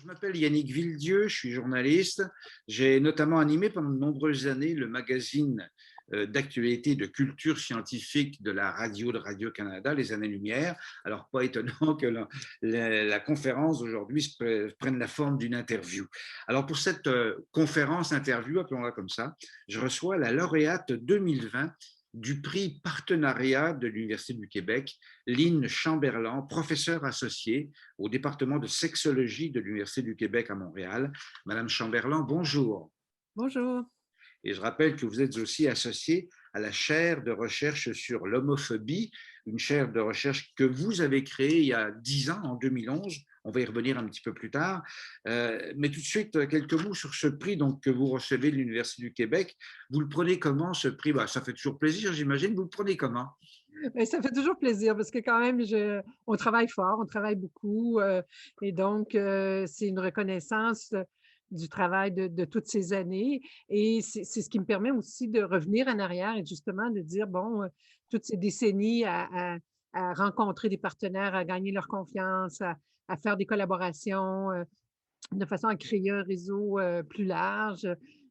Je m'appelle Yannick Villedieu, je suis journaliste. J'ai notamment animé pendant de nombreuses années le magazine d'actualité de culture scientifique de Radio-Canada, Les Années-Lumière. Alors, pas étonnant que la conférence d'aujourd'hui prenne la forme d'une interview. Alors, pour cette conférence-interview, appelons-la comme ça, je reçois la lauréate 2020 du prix partenariat de l'Université du Québec, Lynne Chamberlain, professeure associée au département de sexologie de l'Université du Québec à Montréal. Madame Chamberlain, bonjour. Bonjour. Et je rappelle que vous êtes aussi associée à la chaire de recherche sur l'homophobie, une chaire de recherche que vous avez créée il y a 10 ans, en 2011. On va y revenir un petit peu plus tard. Mais tout de suite, quelques mots sur ce prix donc, que vous recevez de l'Université du Québec. Vous le prenez comment, ce prix? Ça fait toujours plaisir, j'imagine. Vous le prenez comment? Ben, ça fait toujours plaisir parce que quand même, on travaille fort, on travaille beaucoup, et donc c'est une reconnaissance du travail de toutes ces années et c'est ce qui me permet aussi de revenir en arrière et justement de dire, bon, toutes ces décennies à rencontrer des partenaires, à gagner leur confiance, à faire des collaborations, de façon à créer un réseau, plus large,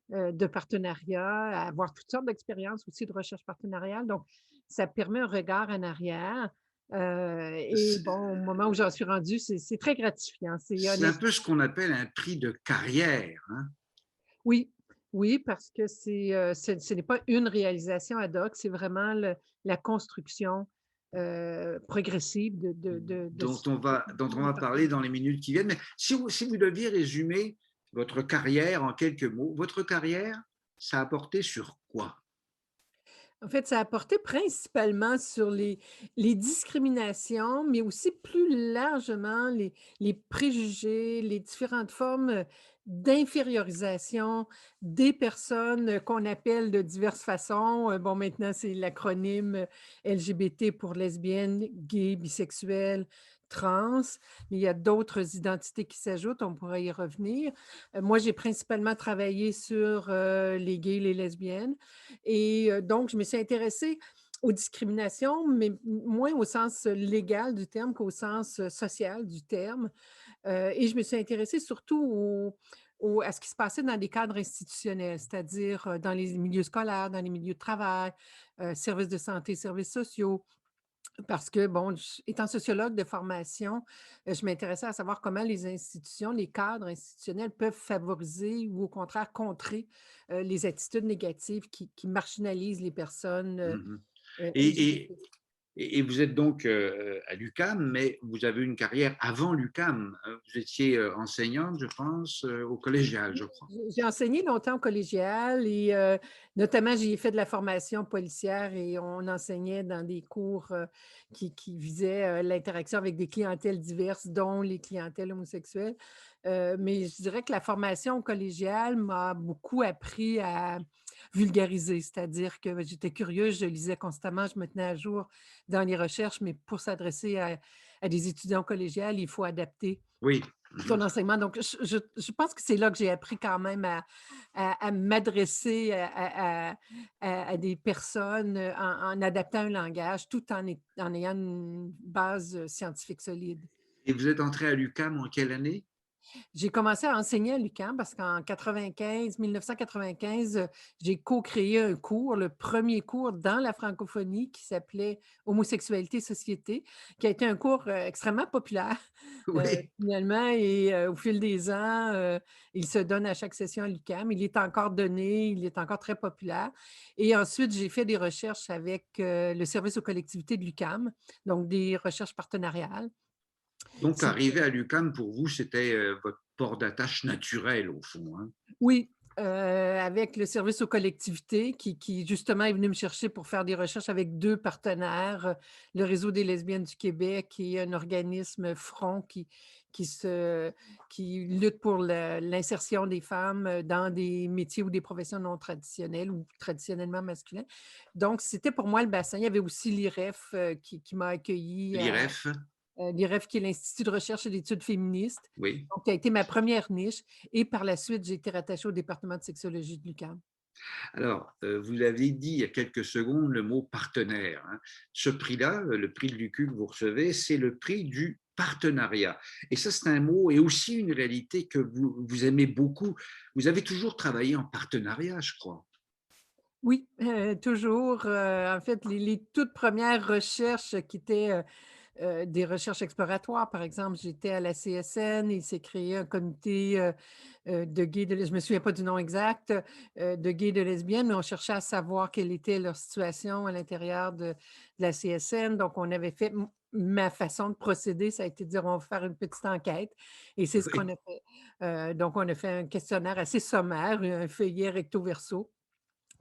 de partenariats, à avoir toutes sortes d'expériences aussi de recherche partenariale. Donc, ça permet un regard en arrière, et bon, au moment où j'en suis rendue, c'est très gratifiant. C'est C'est un honnête peu ce qu'on appelle un prix de carrière, hein. oui, oui, parce que ce n'est pas une réalisation ad hoc, c'est vraiment la construction, progressive de Dont on va parler dans les minutes qui viennent. Mais si vous deviez résumer votre carrière en quelques mots, votre carrière, ça a porté sur quoi? En fait, ça a porté principalement sur les discriminations, mais aussi plus largement les préjugés, les différentes formes, d'infériorisation des personnes, qu'on appelle de diverses façons. Bon, maintenant, c'est l'acronyme, LGBT pour lesbiennes, gays, bisexuels, trans, mais il y a d'autres identités qui s'ajoutent, on pourrait y revenir. Moi, j'ai principalement travaillé sur, les gays, les lesbiennes et donc je me suis intéressée aux discriminations, mais moins au sens légal du terme qu'au sens social du terme. Et je me suis intéressée surtout à ce qui se passait dans les cadres institutionnels, c'est-à-dire dans les milieux scolaires, dans les milieux de travail, services de santé, services sociaux. Parce que, bon, étant sociologue de formation, je m'intéressais à savoir comment les institutions, les cadres institutionnels peuvent favoriser ou au contraire contrer les attitudes négatives qui marginalisent les personnes Mhm. Et, et, LGBT. et vous êtes donc à l'UQAM, mais vous avez une carrière avant l'UQAM. Vous étiez enseignante, je pense, au collégial, je crois. J'ai enseigné longtemps au collégial et notamment, j'ai fait de la formation policière et on enseignait dans des cours, qui visaient, l'interaction avec des clientèles diverses, dont les clientèles homosexuelles. Mais je dirais que la formation collégiale m'a beaucoup appris à vulgariser, c'est-à-dire que j'étais curieuse, je lisais constamment, je me tenais à jour dans les recherches, mais pour s'adresser à des étudiants collégiales, il faut adapter Oui. son Mhm. enseignement. Donc, je pense que c'est là que j'ai appris quand même à m'adresser à des personnes, en adaptant un langage, tout en ayant une base, scientifique solide. Et vous êtes entré à l'UQAM en quelle année? J'ai commencé à enseigner à l'UQAM parce qu'en 1995, j'ai co-créé un cours, le premier cours dans la francophonie qui s'appelait «Homosexualité, société», qui a été un cours, extrêmement populaire, Oui. finalement et au fil des ans, il se donne à chaque session à l'UQAM. Il est encore donné, il est encore très populaire et ensuite j'ai fait des recherches avec, le service aux collectivités de l'UQAM, donc des recherches partenariales. Donc, arriver à l'UQAM, pour vous, c'était votre port d'attache naturel, au fond, hein. Oui, avec le service aux collectivités qui justement est venu me chercher pour faire des recherches avec 2 partenaires, le Réseau des lesbiennes du Québec et un organisme Front qui se qui lutte pour l'insertion des femmes, dans des métiers ou des professions non traditionnelles ou traditionnellement masculins. Donc c'était pour moi le bassin. Il y avait aussi l'IREF, qui m'a accueillie L'IREF, l'IREF qui est l'Institut de recherche et d'études féministes, oui. donc qui a été ma première niche et par la suite, j'ai été rattachée au département de sexologie de l'UQAM. Alors, vous l'avez dit il y a quelques secondes, le mot partenaire, hein. Ce prix-là, le prix de l'UQ que vous recevez, c'est le prix du partenariat. Et ça, c'est un mot et aussi une réalité que vous aimez beaucoup. Vous avez toujours travaillé en partenariat, je crois. Oui, toujours, en fait, les toutes premières recherches qui étaient, des recherches exploratoires, par exemple, j'étais à la CSN, il s'est créé un comité, de gays, je me souviens pas du nom exact, de gays et de lesbiennes, mais on cherchait à savoir quelle était leur situation à l'intérieur de la CSN. Donc on avait fait ma façon de procéder, ça a été de dire: «On va faire une petite enquête» et c'est ce qu'on Oui, a fait. Donc on a fait un questionnaire assez sommaire, un feuillet recto verso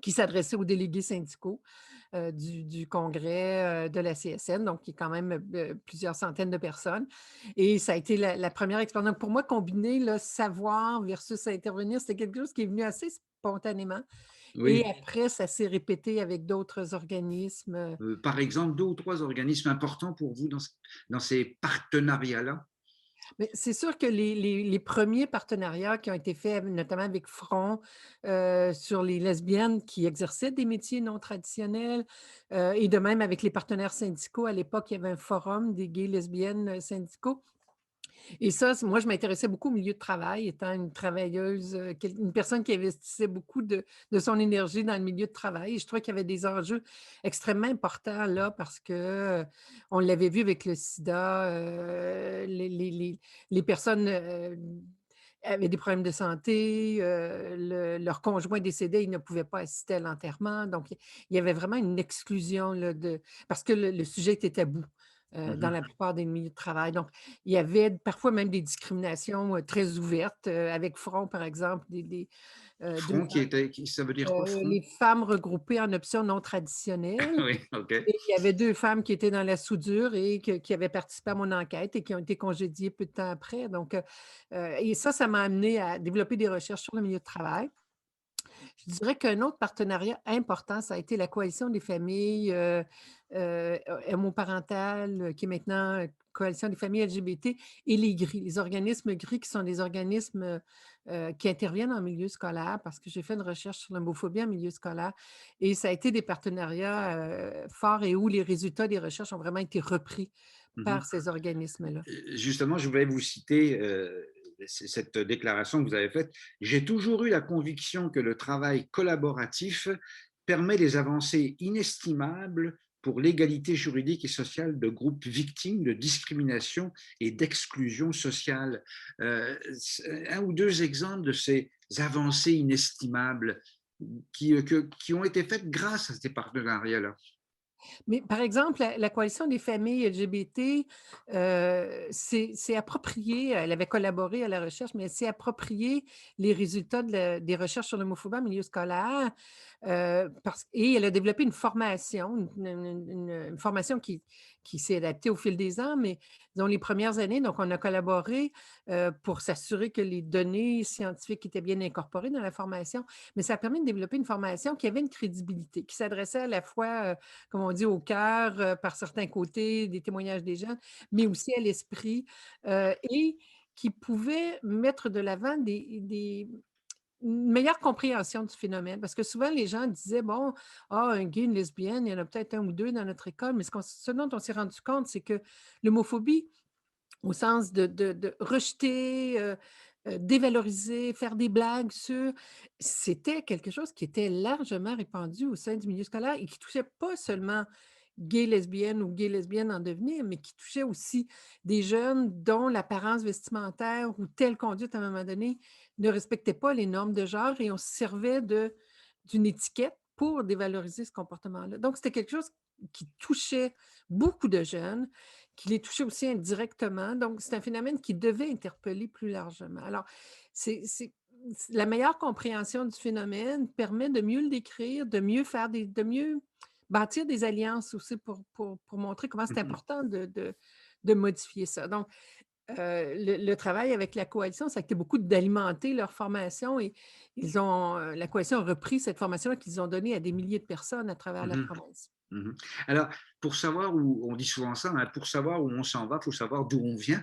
qui s'adressait aux délégués syndicaux, du congrès, de la CSN, donc qui est quand même, plusieurs centaines de personnes et ça a été la 1re expérience. Donc pour moi, combiner le savoir versus intervenir, c'était quelque chose qui est venu assez spontanément et oui. après ça s'est répété avec d'autres organismes, Par exemple, 2 ou 3 organismes importants pour vous dans ces partenariats-là? mais c'est sûr que les 1ers partenariats qui ont été faits, notamment avec Front, sur les lesbiennes qui exerçaient des métiers non traditionnels, et de même avec les partenaires syndicaux. À l'époque, il y avait un forum des gays, lesbiennes, syndicaux et ça, moi, je m'intéressais beaucoup au milieu de travail, étant une travailleuse, une personne qui investissait beaucoup de son énergie dans le milieu de travail et je trouvais qu'il y avait des enjeux extrêmement importants là parce que, on l'avait vu avec le sida, les personnes, avaient des problèmes de santé, leur conjoint décédé, ils ne pouvaient pas assister à l'enterrement. Donc, il y avait vraiment une exclusion là, parce que le sujet était tabou dans Mmh. la plupart des milieux de travail. Donc, il y avait parfois même des discriminations très ouvertes avec Front, par exemple, 2 Front qui ça veut dire quoi front? les femmes regroupées en options non traditionnelles. Oui, OK. Et il y avait 2 femmes qui étaient dans la soudure et qui avaient participé à mon enquête et qui ont été congédiées peu de temps après. Donc, et ça m'a amené à développer des recherches sur le milieu de travail. Je dirais qu'un autre partenariat important, ça a été la coalition des familles, homoparentales, qui est maintenant, coalition des familles LGBT et les GRI, les organismes GRI qui sont des organismes, qui interviennent en milieu scolaire parce que j'ai fait une recherche sur l'homophobie en milieu scolaire et ça a été des partenariats, forts et où les résultats des recherches ont vraiment été repris Mmh. par ces organismes-là. Justement, je voulais vous citer, cette déclaration que vous avez faite. «J'ai toujours eu la conviction que le travail collaboratif permet des avancées inestimables pour l'égalité juridique et sociale de groupes victimes de discrimination et d'exclusion sociale». 1 ou 2 exemples de ces avancées inestimables qui ont été faites grâce à ces partenariats-là? Mais par exemple, la coalition des familles LGBT, s'est appropriée, elle avait collaboré à la recherche, mais elle s'est appropriée les résultats des recherches sur l'homophobie en milieu scolaire, et elle a développé une formation, une formation qui s'est adaptée au fil des ans, mais dans les premières années, donc on a collaboré, pour s'assurer que les données scientifiques étaient bien incorporées dans la formation, mais ça a permis de développer une formation qui avait une crédibilité, qui s'adressait à la fois, comme on dit, au cœur, par certains côtés, des témoignages des gens, mais aussi à l'esprit, et qui pouvait mettre de l'avant une meilleure compréhension du phénomène. Parce que souvent, les gens disaient, bon, ah, un gay, une lesbienne, il y en a peut-être un ou deux dans notre école, mais ce dont on s'est rendu compte, c'est que l'homophobie, au sens de rejeter, dévaloriser, faire des blagues sur c'était quelque chose qui était largement répandu au sein du milieu scolaire et qui touchait pas seulement gays, lesbiennes ou gays, lesbiennes en devenir, mais qui touchait aussi des jeunes dont l'apparence vestimentaire ou telle conduite à un moment donné ne respectait pas les normes de genre et on se servait d'une étiquette pour dévaloriser ce comportement-là. Donc c'était quelque chose qui touchait beaucoup de jeunes, qui les touchait aussi indirectement. Donc, c'est un phénomène qui devait interpeller plus largement. Alors, c'est la meilleure compréhension du phénomène permet de mieux le décrire, de mieux bâtir des alliances aussi pour montrer comment c'est Mmh. important de modifier ça. Donc, le travail avec la coalition, ça a été beaucoup d'alimenter leur formation et la coalition a repris cette formation-là qu'ils ont donnée à des milliers de personnes à travers la Mmh. province. Mmh. Alors, pour savoir où on dit souvent ça, hein, pour savoir où on s'en va, il faut savoir d'où on vient.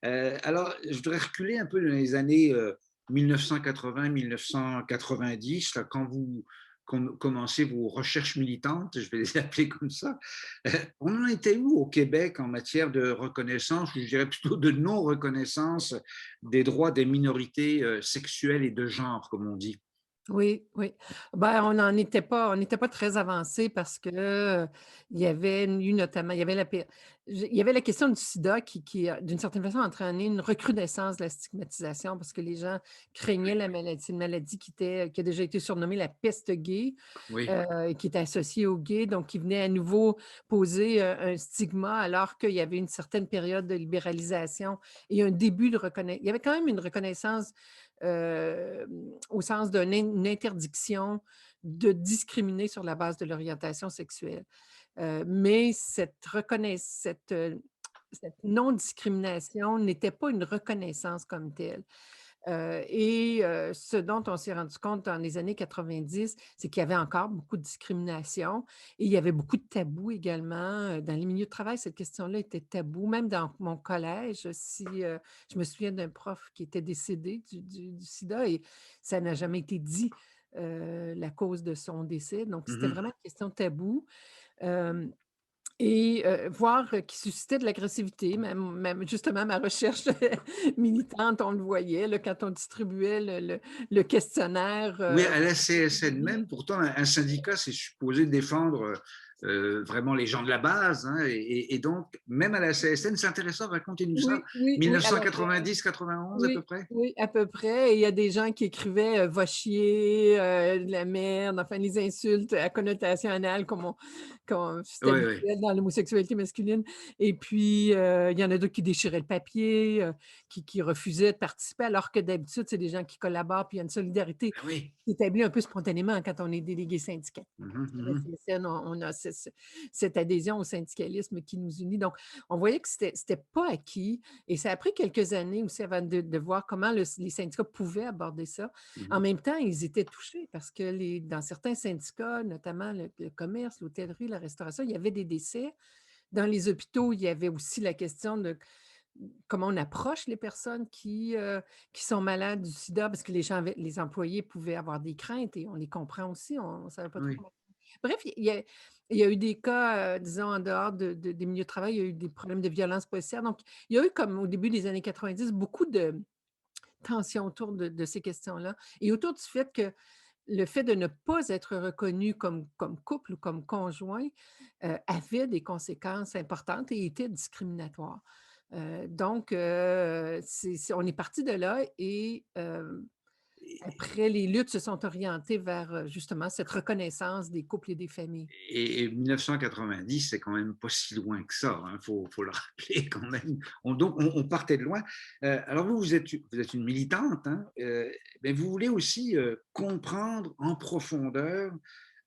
Alors, je voudrais reculer un peu dans les années, 1980-1990, là, quand commencé vos recherches militantes, je vais les appeler comme ça. On en était où au Québec en matière de reconnaissance, ou je dirais plutôt de non-reconnaissance des droits des minorités sexuelles et de genre, comme on dit? Oui, oui. Ben, on n'était pas très avancé parce que, il y avait eu notamment il y avait la pé il y avait la question du sida qui a, d'une certaine façon, entraîné une recrudescence de la stigmatisation parce que les gens craignaient la maladie. C'est une maladie qui a déjà été surnommée la peste gay, Oui. et qui était associée aux gays, donc qui venait à nouveau poser, un stigma alors qu'il y avait une certaine période de libéralisation et un début de reconnaissance. Il y avait quand même une reconnaissance, au sens une interdiction de discriminer sur la base de l'orientation sexuelle. Mais cette non-discrimination n'était pas une reconnaissance comme telle. Ce dont on s'est rendu compte dans les années 90, c'est qu'il y avait encore beaucoup de discrimination et il y avait beaucoup de tabous également, dans les milieux de travail, cette question-là était taboue. Même dans mon collège, je me souviens d'un prof qui était décédé du sida et ça n'a jamais été dit, la cause de son décès. Donc c'était Mhm. vraiment une question taboue. Hem Voir, qui suscitait de l'agressivité, même justement ma recherche militante, on le voyait là, quand on distribuait le questionnaire, Oui, à la CSN même, pourtant, un syndicat, c'est supposé défendre vraiment les gens de la base, hein, et donc, même à la CSN, c'est intéressant, racontez-nous ça, oui, oui, oui, alors 1990-91 à peu oui, près? oui, à peu près. Et il y a des gens qui écrivaient, «Va chier», «de la merde», enfin les insultes à connotation anale comme c'est Oui, oui. habituel dans l'homosexualité masculine. Et puis, il y en a d'autres qui déchiraient le papier, qui refusaient de participer, alors que d'habitude, c'est des gens qui collaborent, puis il y a une solidarité Ben oui. qui s'établit un peu spontanément quand on est délégué syndical. Mhm, À la mhm. CSN, on a cette adhésion au syndicalisme qui nous unit. Donc, on voyait que c'était pas acquis et ça a pris quelques années aussi avant de voir comment les syndicats pouvaient aborder ça. En Mhm. même temps, ils étaient touchés parce que dans certains syndicats, notamment le commerce, l'hôtellerie, la restauration, il y avait des décès. Dans les hôpitaux, il y avait aussi la question de comment on approche les personnes qui sont malades du sida, parce que les employés pouvaient avoir des craintes et on les comprend aussi, on ne savait pas trop Oui. comment. Bref, il y a eu des cas, disons, en dehors des milieux de travail, il y a eu des problèmes de violence policière. Donc, il y a eu, comme au début des années 90, beaucoup de tensions autour de ces questions-là et autour du fait que le fait de ne pas être reconnu comme couple ou comme conjoint, avait des conséquences importantes et était discriminatoire. On est parti de là et après les luttes se sont orientées vers, justement cette reconnaissance des couples et des familles. Et 1990, c'est quand même pas si loin que ça, hein, faut le rappeler quand même. On partait de loin. Alors vous êtes une militante, hein, mais vous voulez aussi comprendre en profondeur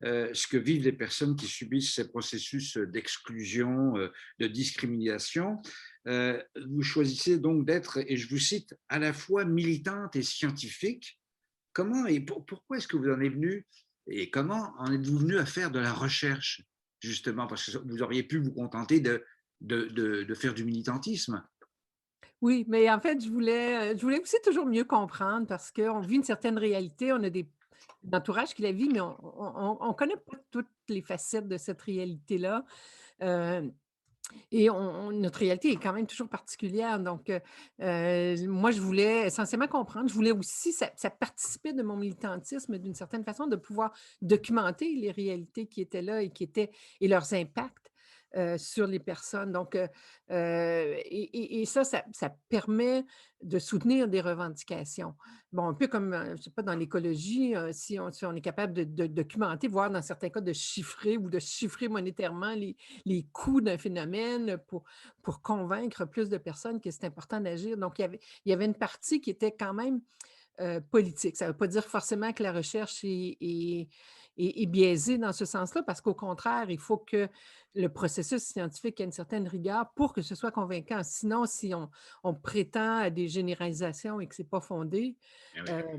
ce que vivent les personnes qui subissent ces processus d'exclusion, de discrimination. Vous choisissez donc d'être, et je vous cite, à la fois militante et scientifique. Comment et pourquoi est-ce que vous en êtes venu et comment en êtes-vous venu à faire de la recherche, justement? Parce que vous auriez pu vous contenter de faire du militantisme. Oui, mais en fait, je voulais aussi toujours mieux comprendre parce qu'on vit une certaine réalité, on a un entourage qui la vit, mais on connaît pas toutes les facettes de cette réalité-là. Heu Notre réalité est quand même toujours particulière. Donc, moi, je voulais essentiellement comprendre. Je voulais aussi, ça participait de mon militantisme d'une certaine façon, de pouvoir documenter les réalités qui étaient là et leurs impacts sur les personnes. Donc, ça permet de soutenir des revendications. Bon, un peu comme, je sais pas, dans l'écologie, si on est capable de documenter, voire dans certains cas de chiffrer ou de chiffrer monétairement les coûts d'un phénomène pour convaincre plus de personnes que c'est important d'agir. Donc, il y avait une partie qui était quand même politique. Ça ne veut pas dire forcément que la recherche est biaisée dans ce sens-là, parce qu'au contraire, il faut que le processus scientifique ait une certaine rigueur pour que ce soit convaincant. Sinon, si on prétend à des généralisations et que ce n'est pas fondé, Eh oui. euh,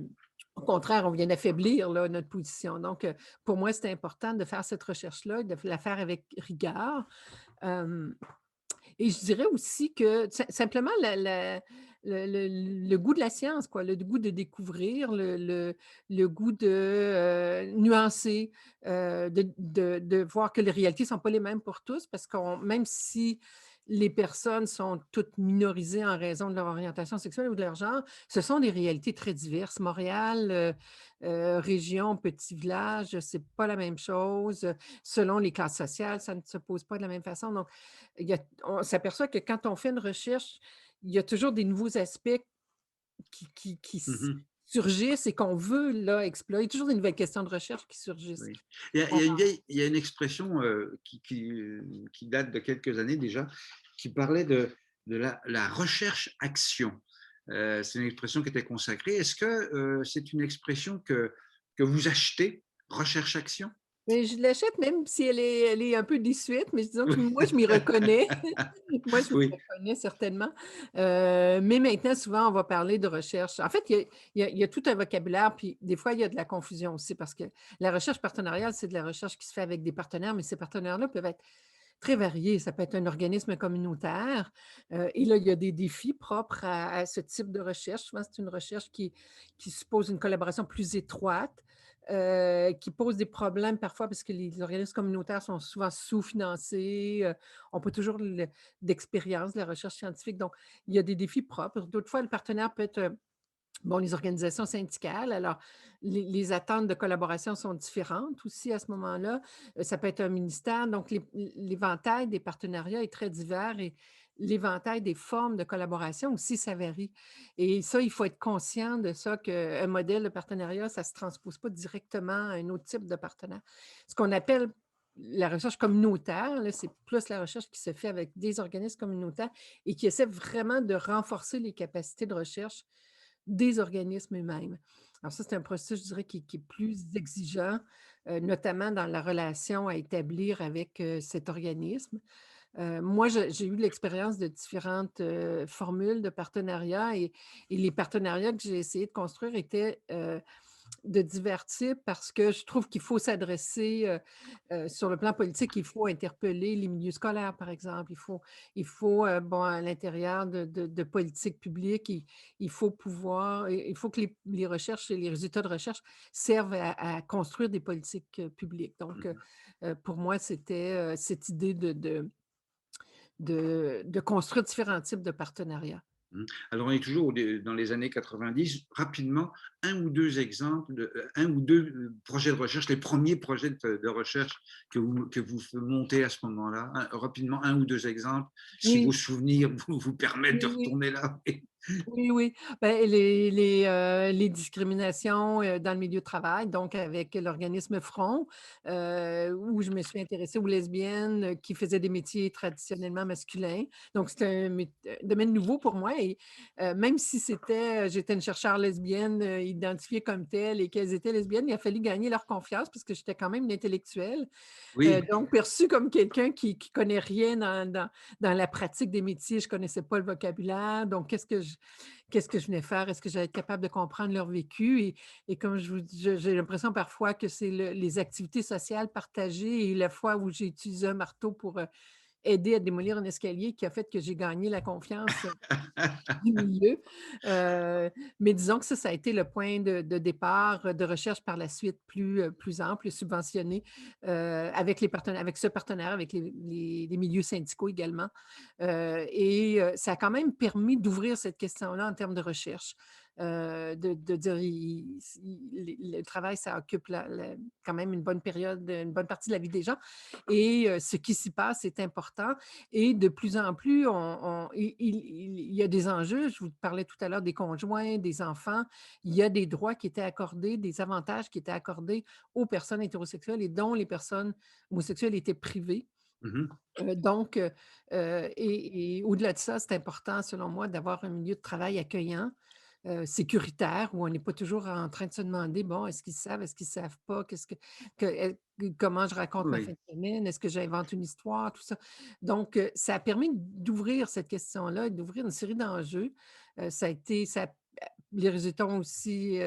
au contraire, on vient d'affaiblir là, notre position. Donc, pour moi, c'est important de faire cette recherche-là, de la faire avec rigueur. Euh, et je dirais aussi que simplement le goût de la science, quoi, le goût de découvrir, le goût de, nuancer, de voir que les réalités ne sont pas les mêmes pour tous parce qu'on même si les personnes sont toutes minorisées en raison de leur orientation sexuelle ou de leur genre, ce sont des réalités très diverses. Montréal, région, petit village, c'est pas la même chose. Selon les classes sociales, ça ne se pose pas de la même façon. Donc, on s'aperçoit que quand on fait une recherche, il y a toujours des nouveaux aspects qui Mmh. surgissent et qu'on veut là explorer. Toujours des nouvelles questions de recherche qui surgissent. Oui. On Il y a une expression, qui date de quelques années déjà, qui parlait de la recherche-action. C'est une expression qui était consacrée. Est-ce que, c'est une expression que vous achetez, recherche-action? Mais je l'achète même si elle est un peu désuète, mais disons que moi, je m'y reconnais. Moi, je m'y Oui. reconnais certainement. Mais maintenant, souvent, on va parler de recherche. En fait, il y a tout un vocabulaire, puis des fois, il y a de la confusion aussi parce que la recherche partenariale, c'est de la recherche qui se fait avec des partenaires, mais ces partenaires-là peuvent être très variés. Ça peut être un organisme communautaire, et là, il y a des défis propres à ce type de recherche. Souvent, c'est une recherche qui suppose une collaboration plus étroite, qui pose des problèmes parfois parce que les organismes communautaires sont souvent sous-financés, ont pas toujours d'expérience de la recherche scientifique. Donc, il y a des défis propres. D'autres fois, le partenaire peut être, bon, les organisations syndicales. Alors, les attentes de collaboration sont différentes aussi à ce moment-là. Ça peut être un ministère. Donc, l'éventail des partenariats est très divers et l'éventail des formes de collaboration aussi, ça varie. Et ça, il faut être conscient de ça, qu'un modèle de partenariat, ça ne se transpose pas directement à un autre type de partenaire. Ce qu'on appelle la recherche communautaire, là, c'est plus la recherche qui se fait avec des organismes communautaires et qui essaie vraiment de renforcer les capacités de recherche des organismes eux-mêmes. Alors ça, c'est un processus, je dirais, qui est plus exigeant, notamment dans la relation à établir avec, cet organisme. Moi, j'ai eu l'expérience de différentes, formules de partenariat et les partenariats que j'ai essayé de construire étaient, de divers types parce que je trouve qu'il faut s'adresser, sur le plan politique, il faut interpeller les milieux scolaires, par exemple. Il faut, bon, à l'intérieur de politiques publiques, il faut pouvoir il faut que les recherches et les résultats de recherche servent à construire des politiques, publiques. Donc, Mmh. pour moi, c'était, cette idée de construire différents types de partenariats. Mmh. Alors, on est toujours dans les années 90. Rapidement, un ou 2 exemples, 1 ou 2 projets de recherche, les premiers projets de recherche que vous montez à ce moment-là. Rapidement, un ou 2 exemples, si vos Oui, souvenirs vous permettent de oui, oui. retourner là. Oui, oui. Ben, les discriminations, dans le milieu de travail, donc avec l'organisme Front, où je me suis intéressée aux lesbiennes, qui faisaient des métiers traditionnellement masculins. Donc c'était un domaine nouveau pour moi et même si j'étais une chercheure lesbienne, identifiée comme telle et qu'elles étaient lesbiennes, il a fallu gagner leur confiance parce que j'étais quand même une intellectuelle. Oui, Donc perçue comme quelqu'un qui connaît rien dans la pratique des métiers. Je connaissais pas le vocabulaire, donc qu'est-ce que je venais faire? Est-ce que j'allais être capable de comprendre leur vécu? Et comme je vous dis, j'ai l'impression parfois que c'est les activités sociales partagées et la fois où j'ai utilisé un marteau pour, aider à démolir un escalier qui a fait que j'ai gagné la confiance du milieu. Heu, mais disons que ça a été le point de départ, de recherche par la suite plus ample et subventionné, avec les partenaires avec ce partenaire, avec les milieux syndicaux également. Et ça a quand même permis d'ouvrir cette question-là en termes de recherche, de dire le travail, ça occupe quand même une bonne période, une bonne partie de la vie des gens et ce qui s'y passe est important et de plus en plus, il y a des enjeux. Je vous parlais tout à l'heure des conjoints, des enfants. Il y a des droits qui étaient accordés, des avantages qui étaient accordés aux personnes hétérosexuelles et dont les personnes homosexuelles étaient privées. mmh. Donc, et au-delà de ça, c'est important, selon moi, d'avoir un milieu de travail accueillant, sécuritaire, où on n'est pas toujours en train de se demander: «Bon, est-ce qu'ils savent? Est-ce qu'ils savent pas? Qu'est-ce comment je raconte ma fin Oui. de semaine? Est-ce que j'invente une histoire?» Tout ça. Donc, ça a permis d'ouvrir cette question-là et d'ouvrir une série d'enjeux. Ça a été ça Les résultats ont aussi,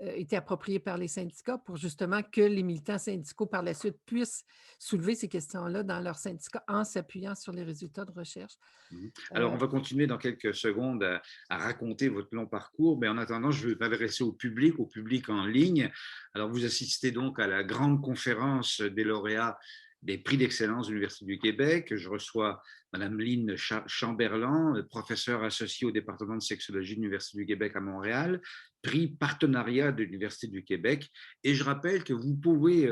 été approprié par les syndicats pour justement que les militants syndicaux, par la suite, puissent soulever ces questions-là dans leurs syndicats en s'appuyant sur les résultats de recherche. Mhm. Alors, Heu, on va continuer dans quelques secondes à raconter votre long parcours, mais en attendant, je vais m'adresser au public en ligne. Alors, vous assistez donc à la grande conférence des lauréats des prix d'excellence de l'Université du Québec. Je reçois Madame Lynne Chamberlain, professeure associée au département de sexologie de l'Université du Québec à Montréal, prix partenariat de l'Université du Québec. Et je rappelle que vous pouvez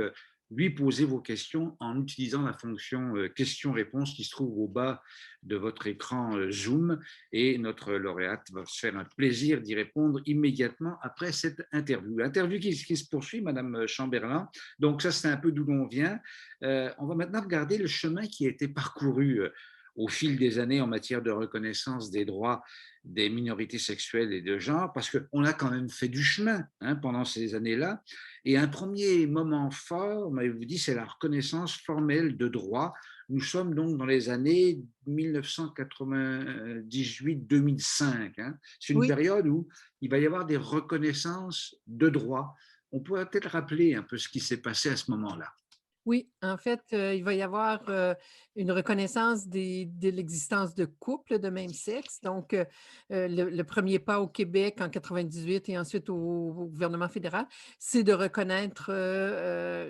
lui poser vos questions en utilisant la fonction questions-réponses qui se trouve au bas de votre écran Zoom, et notre lauréate va se faire un plaisir d'y répondre immédiatement après cette interview. L'interview qui se poursuit, Madame Chamberlain. Donc ça, c'est un peu d'où l'on vient. On va maintenant regarder le chemin qui a été parcouru au fil des années en matière de reconnaissance des droits des minorités sexuelles et de genre, parce qu'on a quand même fait du chemin pendant ces années-là. Et un premier moment fort, m'avez-vous dit, c'est la reconnaissance formelle de droits. Nous sommes donc dans les années 1998-2005. C'est une oui. période où il va y avoir des reconnaissances de droits. On pourrait peut-être rappeler un peu ce qui s'est passé à ce moment-là. Oui, en fait, il va y avoir, une reconnaissance de l'existence de couples de même sexe. Donc, le 1 pas au Québec en 98 et ensuite au gouvernement fédéral, c'est de reconnaître,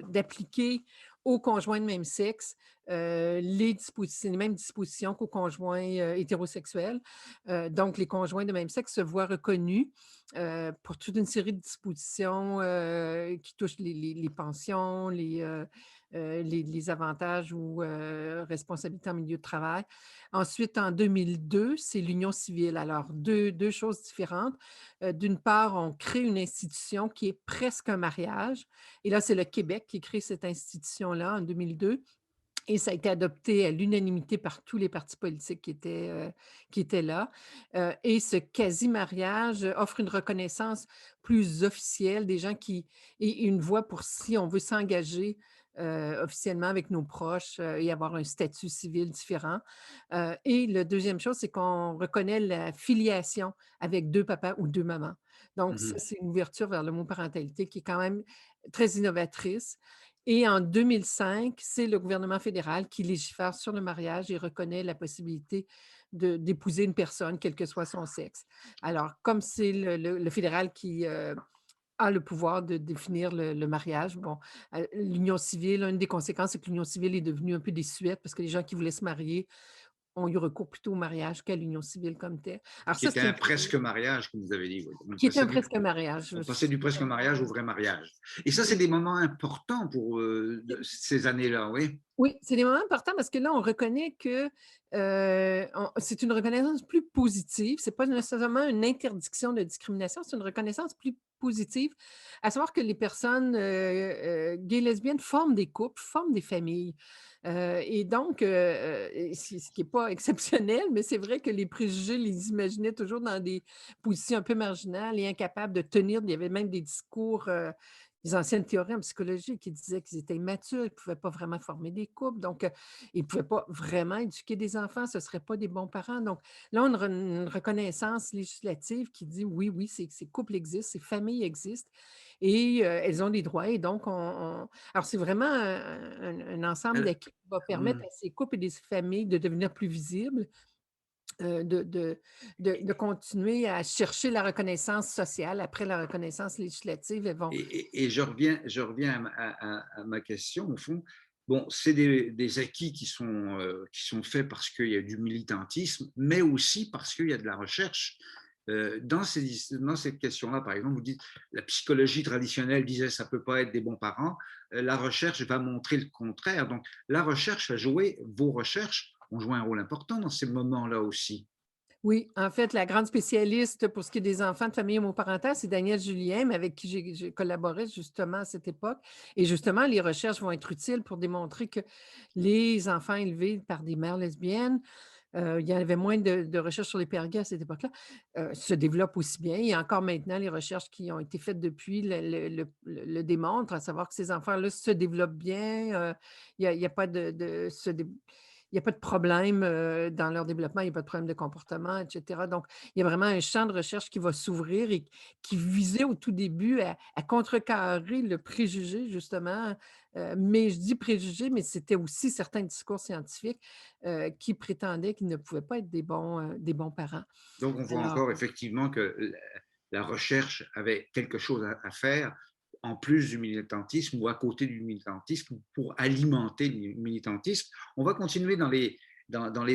d'appliquer aux conjoints de même sexe, les mêmes dispositions qu'aux conjoints, hétérosexuels. Donc les conjoints de même sexe se voient reconnus, pour toute une série de dispositions, qui touchent les pensions, les avantages ou responsabilités en milieu de travail. Ensuite, en 2002, c'est l'union civile. Alors, deux choses différentes. D'une part, on crée une institution qui est presque un mariage. Et là, c'est le Québec qui crée cette institution-là en 2002. Et ça a été adopté à l'unanimité par tous les partis politiques qui étaient là. Et ce quasi-mariage offre une reconnaissance plus officielle des gens qui et une voie pour si on veut s'engager, officiellement avec nos proches, et avoir un statut civil différent. Et le deuxième chose, c'est qu'on reconnaît la filiation avec 2 papas ou 2 mamans. Donc ça, Mhm. c'est une ouverture vers l'homoparentalité qui est quand même très innovatrice. Et en 2005, c'est le gouvernement fédéral qui légifère sur le mariage et reconnaît la possibilité d'épouser une personne, quel que soit son sexe. Alors, comme c'est le fédéral qui, a le pouvoir de définir le mariage, bon, l'union civile, une des conséquences, c'est que l'union civile est devenue un peu désuète parce que les gens qui voulaient se marier ont eu recours plutôt au mariage qu'à l'union civile comme telle. Alors Qui ça, était c'est un le premier presque mariage, comme vous avez dit. Oui. qui était un presque mariage. On passait du presque mariage au vrai mariage. Et ça, c'est des moments importants pour ces années-là, oui. Oui, c'est des moments importants parce que là, on reconnaît que, c'est une reconnaissance plus positive. C'est pas nécessairement une interdiction de discrimination, c'est une reconnaissance plus positive, à savoir que les personnes, gays, lesbiennes forment des couples, forment des familles. Et donc, ce qui est pas exceptionnel, mais c'est vrai que les préjugés les imaginaient toujours dans des positions un peu marginales et incapables de tenir. Il y avait même des discours, les anciennes théories en psychologie qui disaient qu'ils étaient immatures, ils ne pouvaient pas vraiment former des couples, donc ils ne pouvaient pas vraiment éduquer des enfants, ce ne seraient pas des bons parents. Donc là, on a une reconnaissance législative qui dit oui, oui, ces couples existent, ces familles existent et elles ont des droits. Et donc, alors c'est vraiment un ensemble Elle- d'acquis qui va permettre hum. à ces couples et des familles de devenir plus visibles, de continuer à chercher la reconnaissance sociale après la reconnaissance législative. Elles vont Et je reviens à ma question, au fond. Bon, c'est des acquis qui sont faits parce qu'il y a du militantisme, mais aussi parce qu'il y a de la recherche. Dans cette question-là, par exemple, vous dites la psychologie traditionnelle disait ça ne peut pas être des bons parents. La recherche va montrer le contraire. Donc, la recherche a joué, vos recherches ont joué un rôle important dans ces moments-là aussi. Oui, en fait, la grande spécialiste pour ce qui est des enfants de famille homoparentale, c'est Danielle Julien, mais avec qui j'ai collaboré justement à cette époque. Et justement, les recherches vont être utiles pour démontrer que les enfants élevés par des mères lesbiennes, il y avait moins de recherches sur les pères gays à cette époque-là, se développent aussi bien. Et encore maintenant, les recherches qui ont été faites depuis le démontrent, à savoir que ces enfants-là se développent bien. Il y a pas de il y a pas de problème, dans leur développement, il y a pas de problème de comportement et cetera. Donc, il y a vraiment un champ de recherche qui va s'ouvrir et qui visait au tout début à contrecarrer le préjugé justement, mais je dis préjugé, mais c'était aussi certains discours scientifiques, qui prétendaient qu'ils ne pouvaient pas être des bons parents. Donc, on voit Alors encore effectivement que la recherche avait quelque chose à faire en plus du militantisme ou à côté du militantisme pour alimenter le militantisme. On va continuer dans les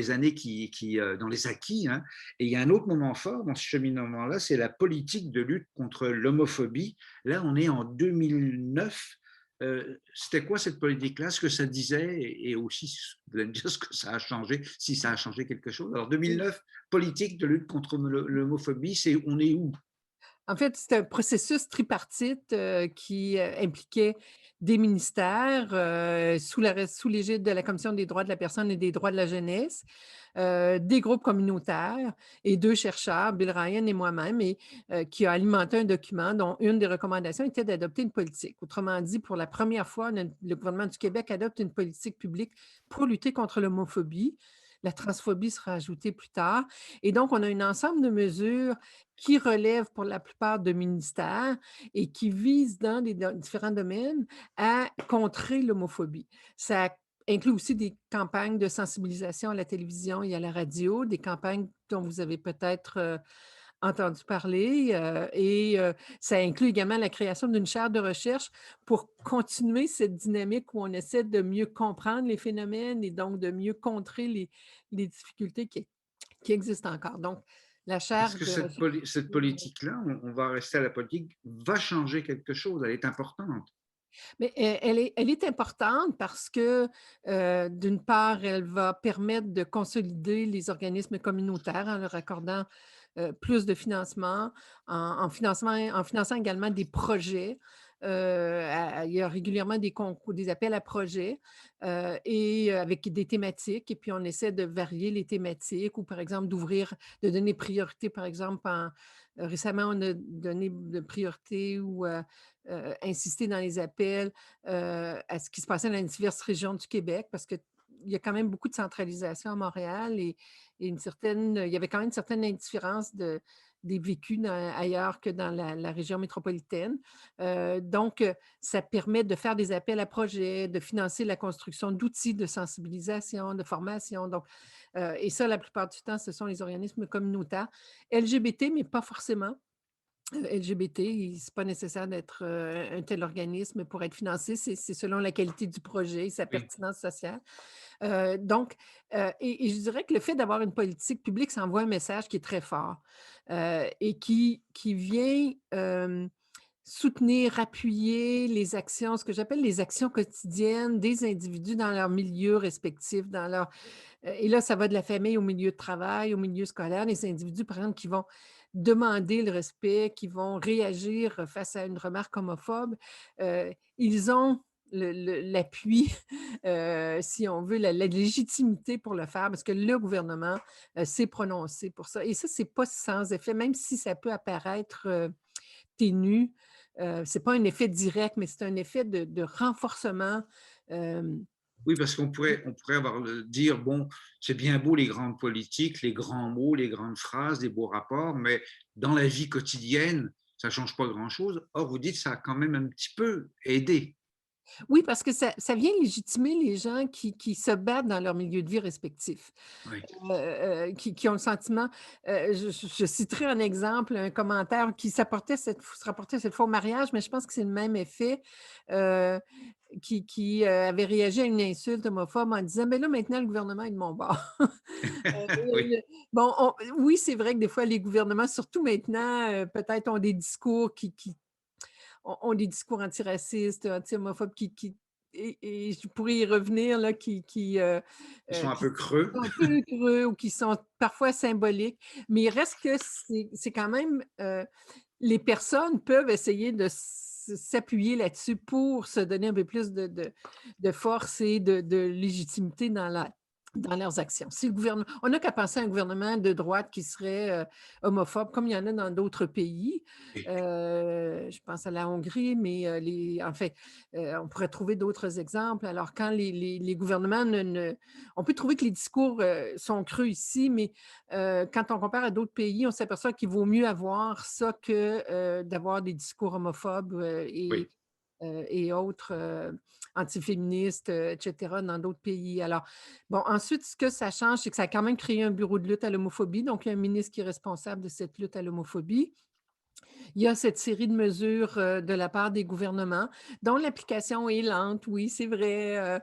années dans les acquis. Hein. Et il y a un autre moment fort dans ce cheminement-là, c'est la politique de lutte contre l'homophobie. Là, on est en 2009. C'était quoi cette politique-là, ce que ça disait et aussi, vous allez me dire ce que ça a changé, si ça a changé quelque chose. Alors 2009, politique de lutte contre l'homophobie, on est où? En fait, c'est un processus tripartite, qui, impliquait des ministères, sous l'égide de la Commission des droits de la personne et des droits de la jeunesse, des groupes communautaires et 2 chercheurs, Bill Ryan et moi-même et qui a alimenté un document dont une des recommandations était d'adopter une politique. Autrement dit, pour la première fois, le gouvernement du Québec adopte une politique publique pour lutter contre l'homophobie. La transphobie sera ajoutée plus tard et donc on a un ensemble de mesures qui relèvent pour la plupart de ministères et qui visent dans différents domaines à contrer l'homophobie. Ça inclut aussi des campagnes de sensibilisation à la télévision et à la radio, des campagnes dont vous avez peut-être, entendu parler, ça inclut également la création d'une chaire de recherche pour continuer cette dynamique où on essaie de mieux comprendre les phénomènes et donc de mieux contrer les difficultés qui existent encore. Donc la Est-ce chaire que de recherche. cette politique-là, on va rester à la politique, va changer quelque chose? Elle est importante. Mais elle est importante parce que, d'une part, elle va permettre de consolider les organismes communautaires en leur accordant, plus de financement, en finançant également des projets. Il y a régulièrement des concours des appels à projets, avec des thématiques et puis on essaie de varier les thématiques ou par exemple de donner priorité, par exemple, récemment, on a donné de priorité ou insisté dans les appels, à ce qui se passait dans les diverses régions du Québec parce qu'il y a quand même beaucoup de centralisation à Montréal et il y avait quand même une certaine indifférence des vécus ailleurs que dans la région métropolitaine. Donc, ça permet de faire des appels à projets, de financer la construction d'outils de sensibilisation, de formation. Donc, et ça, la plupart du temps, ce sont les organismes communautaires LGBT, mais pas forcément. LGBT, c'est pas nécessaire d'être, un tel organisme pour être financé, c'est selon la qualité du projet et sa Oui. pertinence sociale. Donc, et je dirais que le fait d'avoir une politique publique, ça envoie un message qui est très fort, et qui vient, soutenir, appuyer les actions, ce que j'appelle les actions quotidiennes des individus dans leur milieu respectif, et là, ça va de la famille au milieu de travail, au milieu scolaire. Les individus, par exemple, qui vont demander le respect, qui vont réagir face à une remarque homophobe, ils ont l'appui, si on veut, la légitimité pour le faire parce que le gouvernement, s'est prononcé pour ça et ça, c'est pas sans effet, même si ça peut apparaître, ténu, c'est pas un effet direct, mais c'est un effet de renforcement, hem Oui, parce on pourrait dire, bon, c'est bien beau les grandes politiques, les grands mots, les grandes phrases, les beaux rapports, mais dans la vie quotidienne, ça ne change pas grand-chose. Or, vous dites, ça a quand même un petit peu aidé. Oui, parce que ça vient légitimer les gens qui se battent dans leur milieu de vie respectif, Oui. qui ont le sentiment, je citerai un exemple, un commentaire qui se rapportait cette fois au mariage, mais je pense que c'est le même effet, heu, qui avait réagi à une insulte homophobe en disant: «Beh, là, maintenant, le gouvernement est de mon bord». Oui. Bon, oui, c'est vrai que des fois, les gouvernements, surtout maintenant, peut-être ont des discours qui ont des discours antiracistes, anti-homophobes et je pourrais y revenir là, Ils sont un qui peu creux. sont un peu creux ou qui sont parfois symboliques, mais il reste que c'est quand même, les personnes peuvent essayer de s'appuyer là-dessus pour se donner un peu plus de force et de légitimité dans leurs actions. Si le gouvernement on n'a qu'à penser à un gouvernement de droite qui serait, homophobe, comme il y en a dans d'autres pays. Et Je pense à la Hongrie, mais, on pourrait trouver d'autres exemples. Alors quand les gouvernements on peut trouver que les discours, sont creux ici, mais, quand on compare à d'autres pays, on s'aperçoit qu'il vaut mieux avoir ça que, d'avoir des discours homophobes, oui. et autres, antiféministes, et cetera dans d'autres pays. Alors, bon, ensuite, ce que ça change, c'est que ça a quand même créé un bureau de lutte à l'homophobie, donc il y a un ministre qui est responsable de cette lutte à l'homophobie. Il y a cette série de mesures, de la part des gouvernements, dont l'application est lente, oui, c'est vrai,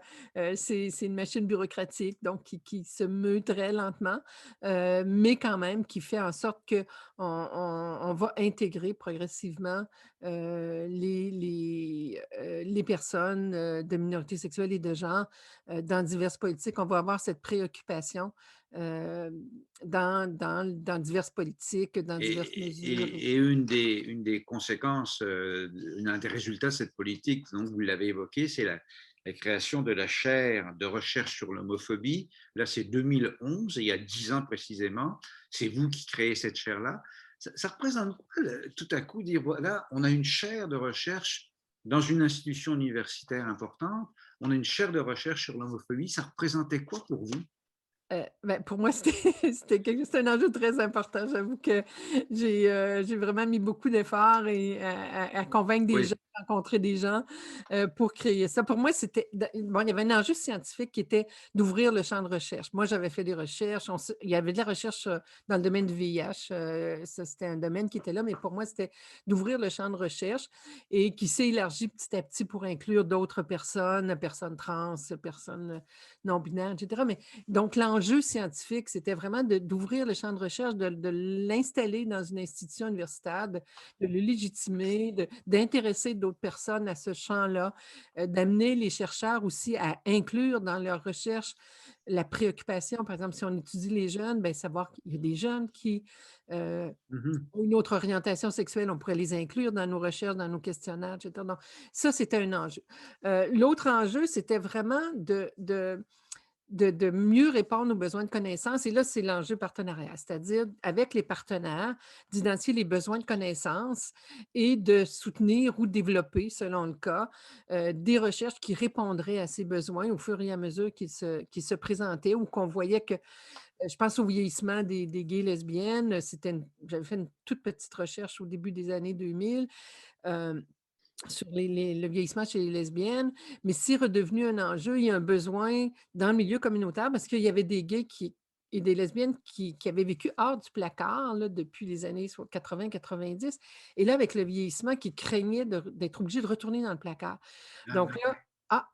c'est une machine bureaucratique, donc qui se meut très lentement, mais quand même qui fait en sorte qu'on on va intégrer progressivement, les personnes, de minorités sexuelles et de genre, dans diverses politiques. On va avoir cette préoccupation, dans diverses politiques, dans diverses mesures. Et une des conséquences, un des résultats de cette politique, donc vous l'avez évoqué, c'est la création de la chaire de recherche sur l'homophobie. Là, c'est 2011, il y a 10 ans précisément. C'est vous qui créez cette chaire-là. Ça représente quoi, tout à coup, dire, voilà, on a une chaire de recherche dans une institution universitaire importante, on a une chaire de recherche sur l'homophobie. Ça représentait quoi pour vous? Pour moi, c'était c'était un enjeu très important. J'avoue que j'ai vraiment mis beaucoup d'efforts et à convaincre des Oui. gens, rencontrer des gens, pour créer ça. Pour moi, c'était bon, il y avait un enjeu scientifique qui était d'ouvrir le champ de recherche. Moi, j'avais fait des recherches, il y avait de la recherche, dans le domaine du VIH, ça, c'était un domaine qui était là, mais pour moi, c'était d'ouvrir le champ de recherche et qui s'est élargi petit à petit pour inclure d'autres personnes, personnes trans, personnes, non binaires, et cetera. Mais donc, l'enjeu scientifique, c'était vraiment d'ouvrir le champ de recherche, de l'installer dans une institution universitaire, de le légitimer, d'intéresser d'autres personnes à ce champ-là, d'amener les chercheurs aussi à inclure dans leurs recherches la préoccupation. Par exemple, si on étudie les jeunes, bien, savoir qu'il y a des jeunes qui Mhm. ont une autre orientation sexuelle, on pourrait les inclure dans nos recherches, dans nos questionnaires, et cetera. Donc, ça, c'était un enjeu. L'autre enjeu, c'était vraiment de mieux répondre aux besoins de connaissances. Et là, c'est l'enjeu partenariat, c'est-à-dire avec les partenaires, d'identifier les besoins de connaissances et de soutenir ou développer, selon le cas, des recherches qui répondraient à ces besoins au fur et à mesure qu'ils se présentaient ou qu'on voyait que, je pense au vieillissement des gays lesbiennes, j'avais fait une toute petite recherche au début des années 2000, sur le vieillissement chez les lesbiennes, mais c'est redevenu un enjeu. Il y a un besoin dans le milieu communautaire parce qu'il y avait des gays et des lesbiennes qui avaient vécu hors du placard là, depuis les années 80-90. Et là, avec le vieillissement, qui craignaient d'être obligés de retourner dans le placard. Ah Donc oui. là,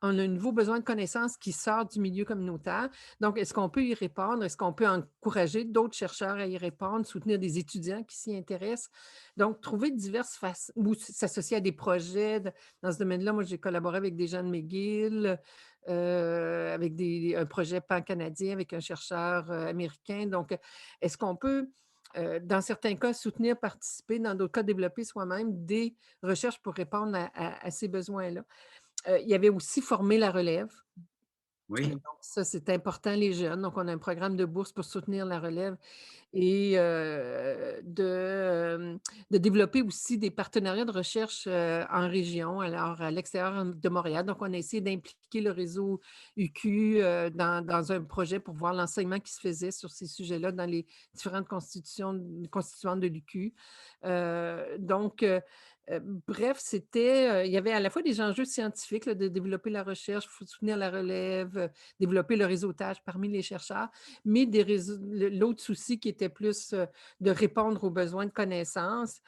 on a un nouveau besoin de connaissances qui sort du milieu communautaire. Donc, est-ce qu'on peut y répondre? Est-ce qu'on peut encourager d'autres chercheurs à y répondre, soutenir des étudiants qui s'y intéressent? Donc, trouver diverses façons ou s'associer à des projets dans ce domaine-là. Moi, j'ai collaboré avec des gens de McGill, avec un projet pan-canadien avec un chercheur, américain. Donc, est-ce qu'on peut, dans certains cas, soutenir, participer, dans d'autres cas, développer soi-même des recherches pour répondre à ces besoins-là? Il y avait aussi former la relève. Oui. Donc ça, c'est important, les jeunes. Donc, on a un programme de bourse pour soutenir la relève et de développer aussi des partenariats de recherche, en région, alors à l'extérieur de Montréal. Donc, on a essayé d'impliquer le réseau UQ, dans un projet pour voir l'enseignement qui se faisait sur ces sujets-là dans les différentes constituantes de l'UQ. Donc, bref, il y avait à la fois des enjeux scientifiques, là, de développer la recherche, faut soutenir la relève, développer le réseautage parmi les chercheurs, mais l'autre souci qui était plus, de répondre aux besoins de connaissances,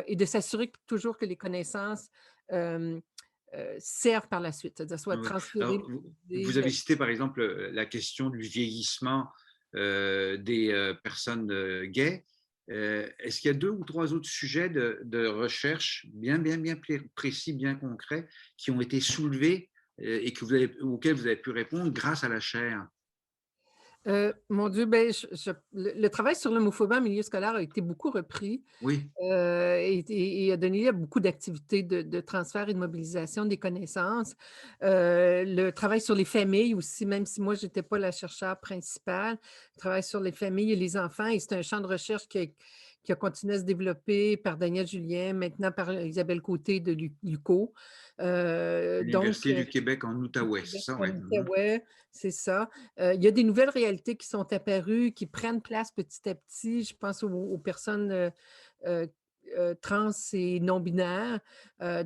et de s'assurer toujours que les connaissances, hem, servent par la suite, c'est-à-dire soient Oui. transférées, Alors, vous utilisées. avez cité par exemple la question du vieillissement des personnes gays. Est-ce qu'il y a deux ou trois autres sujets de recherche bien précis, bien concrets, qui ont été soulevés et auxquels vous avez pu répondre grâce à la chaire? Mon Dieu, ben, le travail sur l'homophobie en milieu scolaire a été beaucoup repris, Oui, et a donné lieu à beaucoup d'activités de transfert et de mobilisation des connaissances. Le travail sur les familles aussi, même si moi, j'étais pas la chercheure principale, le travail sur les familles et les enfants et c'est un champ de recherche qui a continué à se développer par Daniel Julien, maintenant par Isabelle Côté de l'UQO. Donc, l'Université du Québec en au Outaouais, c'est Québec, ça, en ouais. Mhm. Outaouais, c'est ça. Il y a des nouvelles réalités qui sont apparues, qui prennent place petit à petit. Je pense aux personnes, heu trans et non binaires.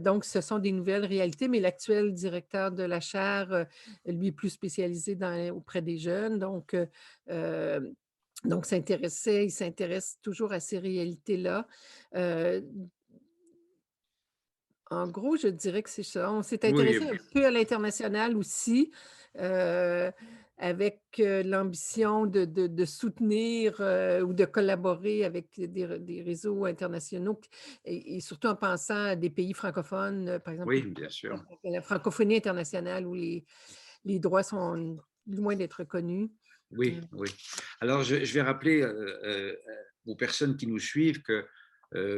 Donc ce sont des nouvelles réalités, mais l'actuel directeur de la chaire, lui est plus spécialisé auprès des jeunes. Heu, il s'intéresse toujours à ces réalités-là. Heu En gros, je dirais que c'est ça. On s'est Oui, intéressé un peu à l'international aussi, heu, avec, l'ambition de soutenir, ou de collaborer avec des réseaux internationaux et surtout en pensant à des pays francophones, par exemple, oui, bien sûr. la francophonie internationale où les droits sont loin d'être connus. Oui, oui. Alors, je vais rappeler aux personnes qui nous suivent que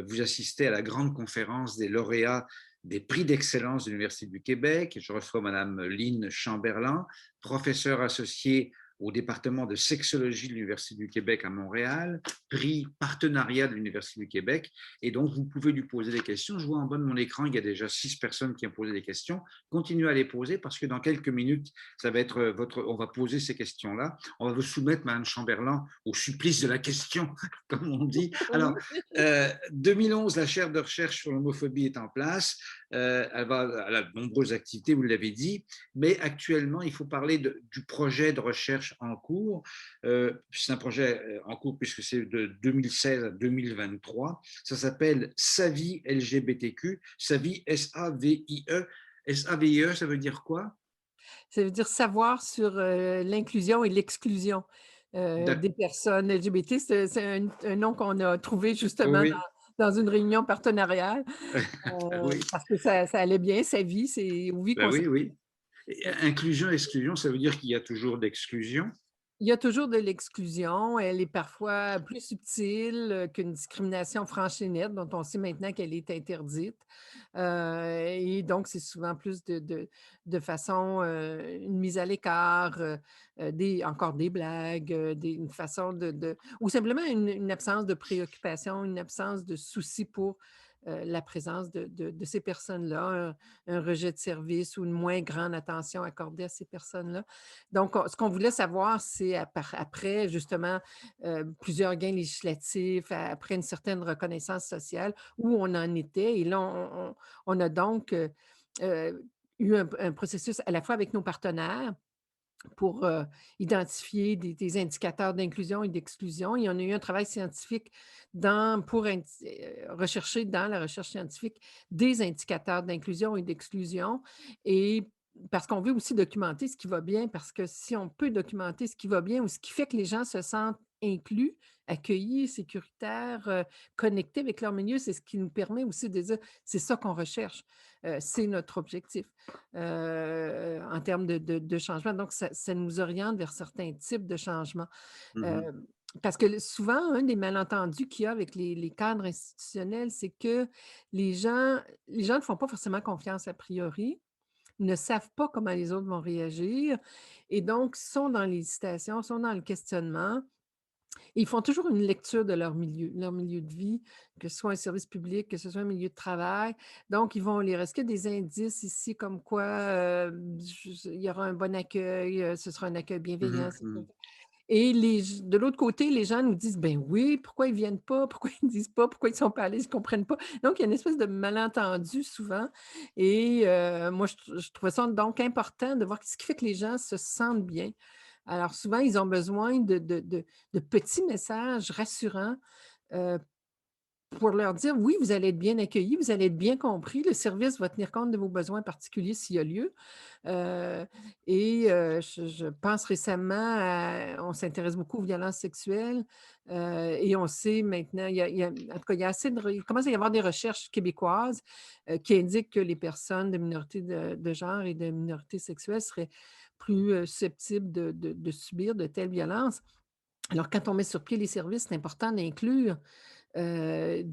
vous assistez à la grande conférence des lauréats des prix d'excellence de l'Université du Québec. Je reçois Madame Lynne Chamberlain, professeure associée au département de sexologie de l'Université du Québec à Montréal, prix partenariat de l'Université du Québec. Et donc, vous pouvez lui poser des questions. Je vois en bas de mon écran, il y a déjà 6 personnes qui ont posé des questions. Continuez à les poser parce que dans quelques minutes, ça va être on va poser ces questions-là. On va vous soumettre, Madame Chamberlain, au supplice de la question, comme on dit. Alors, Oui. 2011, la chaire de recherche sur l'homophobie est en place. Elle a de nombreuses activités, vous l'avez dit, mais actuellement, il faut parler du projet de recherche en cours. C'est un projet en cours puisque c'est de 2016 à 2023. Ça s'appelle SAVI LGBTQ, SAVI S-A-V-I-E. S-A-V-I-E, ça veut dire quoi? Ça veut dire savoir sur, l'inclusion et l'exclusion, des personnes LGBT. C'est un nom qu'on a trouvé justement Oui, dans une réunion partenariale, oui, parce que ça allait bien, sa vie, c'est oui ben qu'on oui, oui. Et inclusion, exclusion, ça veut dire qu'il y a toujours d'exclusion. il y a toujours de l'exclusion. Elle est parfois plus subtile, qu'une discrimination franche et nette, dont on sait maintenant qu'elle est interdite. Et donc, c'est souvent plus de façon, une mise à l'écart, encore des blagues, une façon ou simplement une absence de préoccupation, une absence de souci pour, la présence de ces personnes-là, un rejet de service ou une moins grande attention accordée à ces personnes-là. Donc, ce qu'on voulait savoir, c'est après justement, plusieurs gains législatifs, après une certaine reconnaissance sociale, où on en était et là, on a donc, eu un processus à la fois avec nos partenaires pour, identifier des indicateurs d'inclusion et d'exclusion et on a eu un travail scientifique rechercher dans la recherche scientifique des indicateurs d'inclusion et d'exclusion et parce qu'on veut aussi documenter ce qui va bien, parce que si on peut documenter ce qui va bien ou ce qui fait que les gens se sentent inclus, accueillis, sécuritaires, connectés avec leur milieu, c'est ce qui nous permet aussi de dire: «C'est ça qu'on recherche, c'est notre objectif». En termes de changement. Donc, ça nous oriente vers certains types de changements. Mhm. Hem, Parce que souvent, un des malentendus qu'il y a avec les cadres institutionnels, c'est que les gens les gens ne font pas forcément confiance a priori, ne savent pas comment les autres vont réagir et donc sont dans l'hésitation, sont dans le questionnement. Ils font toujours une lecture de leur milieu de vie, que ce soit un service public, que ce soit un milieu de travail. Donc, ils vont lire: «Est-ce qu'il y a des indices ici comme quoi, il y aura un bon accueil, ce sera un accueil bienveillant?» Mhm. Mhm. Et de l'autre côté, les gens nous disent: «Ben oui, pourquoi ils viennent pas? Pourquoi ils ne disent pas? Pourquoi ils sont pas allés? Ils comprennent pas». Donc, il y a une espèce de malentendu souvent et moi, je trouvais ça donc important de voir ce qui fait que les gens se sentent bien. Alors souvent, ils ont besoin de petits messages rassurants, heu, pour leur dire: «Oui, vous allez être bien accueillis, vous allez être bien compris, le service va tenir compte de vos besoins particuliers s'il y a lieu». Heu je pense récemment on s'intéresse beaucoup aux violences sexuelles, et on sait maintenant, en tout cas, il y a assez il commence à y avoir des recherches québécoises, qui indiquent que les personnes de minorités de genre et de minorités sexuelles seraient plus susceptibles de subir de telles violences. Alors, quand on met sur pied les services, c'est important d'inclure, Mmh.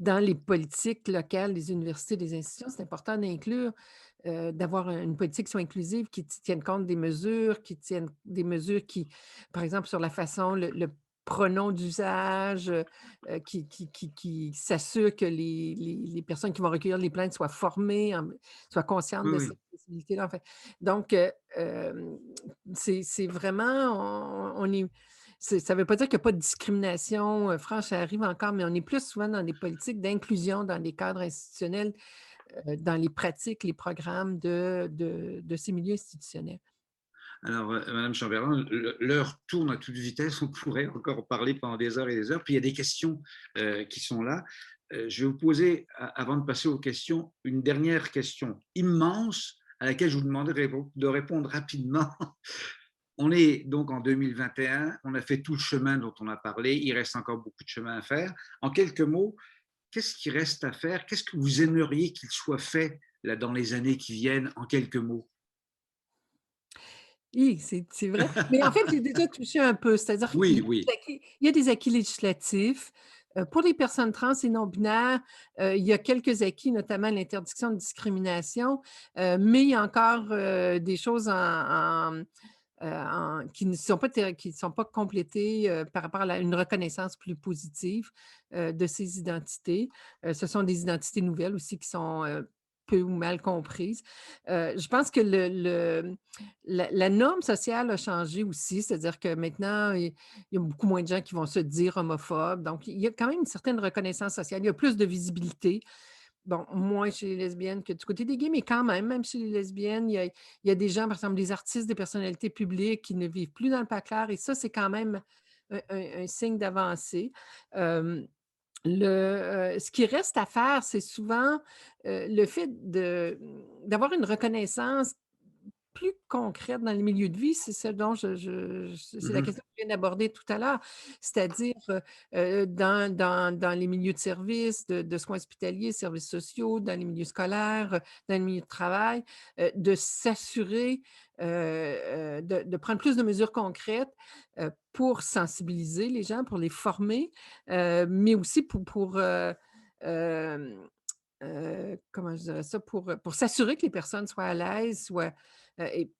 dans les politiques locales, les universités, les institutions, c'est important d'inclure, d'avoir une politique qui soit inclusive, qui tienne compte des mesures, qui tienne des mesures qui, par exemple, sur la façon, le pronom d'usage, qui s'assure que les personnes qui vont recueillir les plaintes soient formées, soient conscientes Oui, de oui. cette possibilité-là, en fait. Donc, c'est vraiment on est ça ne veut pas dire qu'il y a pas de discrimination, franche, ça arrive encore, mais on est plus souvent dans des politiques d'inclusion dans les cadres institutionnels, dans les pratiques, les programmes de ces milieux institutionnels. Alors, madame Chamberlain, l'heure tourne à toute vitesse, on pourrait encore en parler pendant des heures et des heures. Puis il y a des questions qui sont là. Je vais vous poser, avant de passer aux questions, une dernière question immense à laquelle je vous demanderai de répondre rapidement. On est donc en 2021, on a fait tout le chemin dont on a parlé, il reste encore beaucoup de chemin à faire. En quelques mots, qu'est-ce qui reste à faire? Qu'est-ce que vous aimeriez qu'il soit fait là, dans les années qui viennent, en quelques mots? Oui, c'est vrai. Mais en fait, j'ai déjà touché un peu, c'est-à-dire qu'il y Oui, a oui, il y a des acquis législatifs. Pour les personnes trans et non binaires, il y a quelques acquis, notamment l'interdiction de discrimination, mais il y a encore, des choses qui ne sont pas complétées, par rapport à une reconnaissance plus positive, de ces identités. Ce sont des identités nouvelles aussi qui sont, peu ou mal comprises. Je pense que la norme sociale a changé aussi, c'est-à-dire que maintenant, il y a beaucoup moins de gens qui vont se dire homophobes, donc il y a quand même une certaine reconnaissance sociale. Il y a plus de visibilité. Bon, moins chez les lesbiennes que du côté des gays, mais quand même, même chez les lesbiennes, il y a des gens, par exemple, des artistes, des personnalités publiques qui ne vivent plus dans le placard et ça, c'est quand même un signe d'avancée. Hem, ce qui reste à faire, c'est souvent, le fait d'avoir une reconnaissance plus concrète dans les milieux de vie, c'est ce dont c'est la mmh, question que je viens d'aborder tout à l'heure. C'est-à-dire, dans les milieux de services, de soins hospitaliers, services sociaux, dans les milieux scolaires, dans les milieux de travail, de s'assurer, de prendre plus de mesures concrètes, pour sensibiliser les gens, pour les former, mais aussi comment je dirais ça? Pour s'assurer que les personnes soient à l'aise,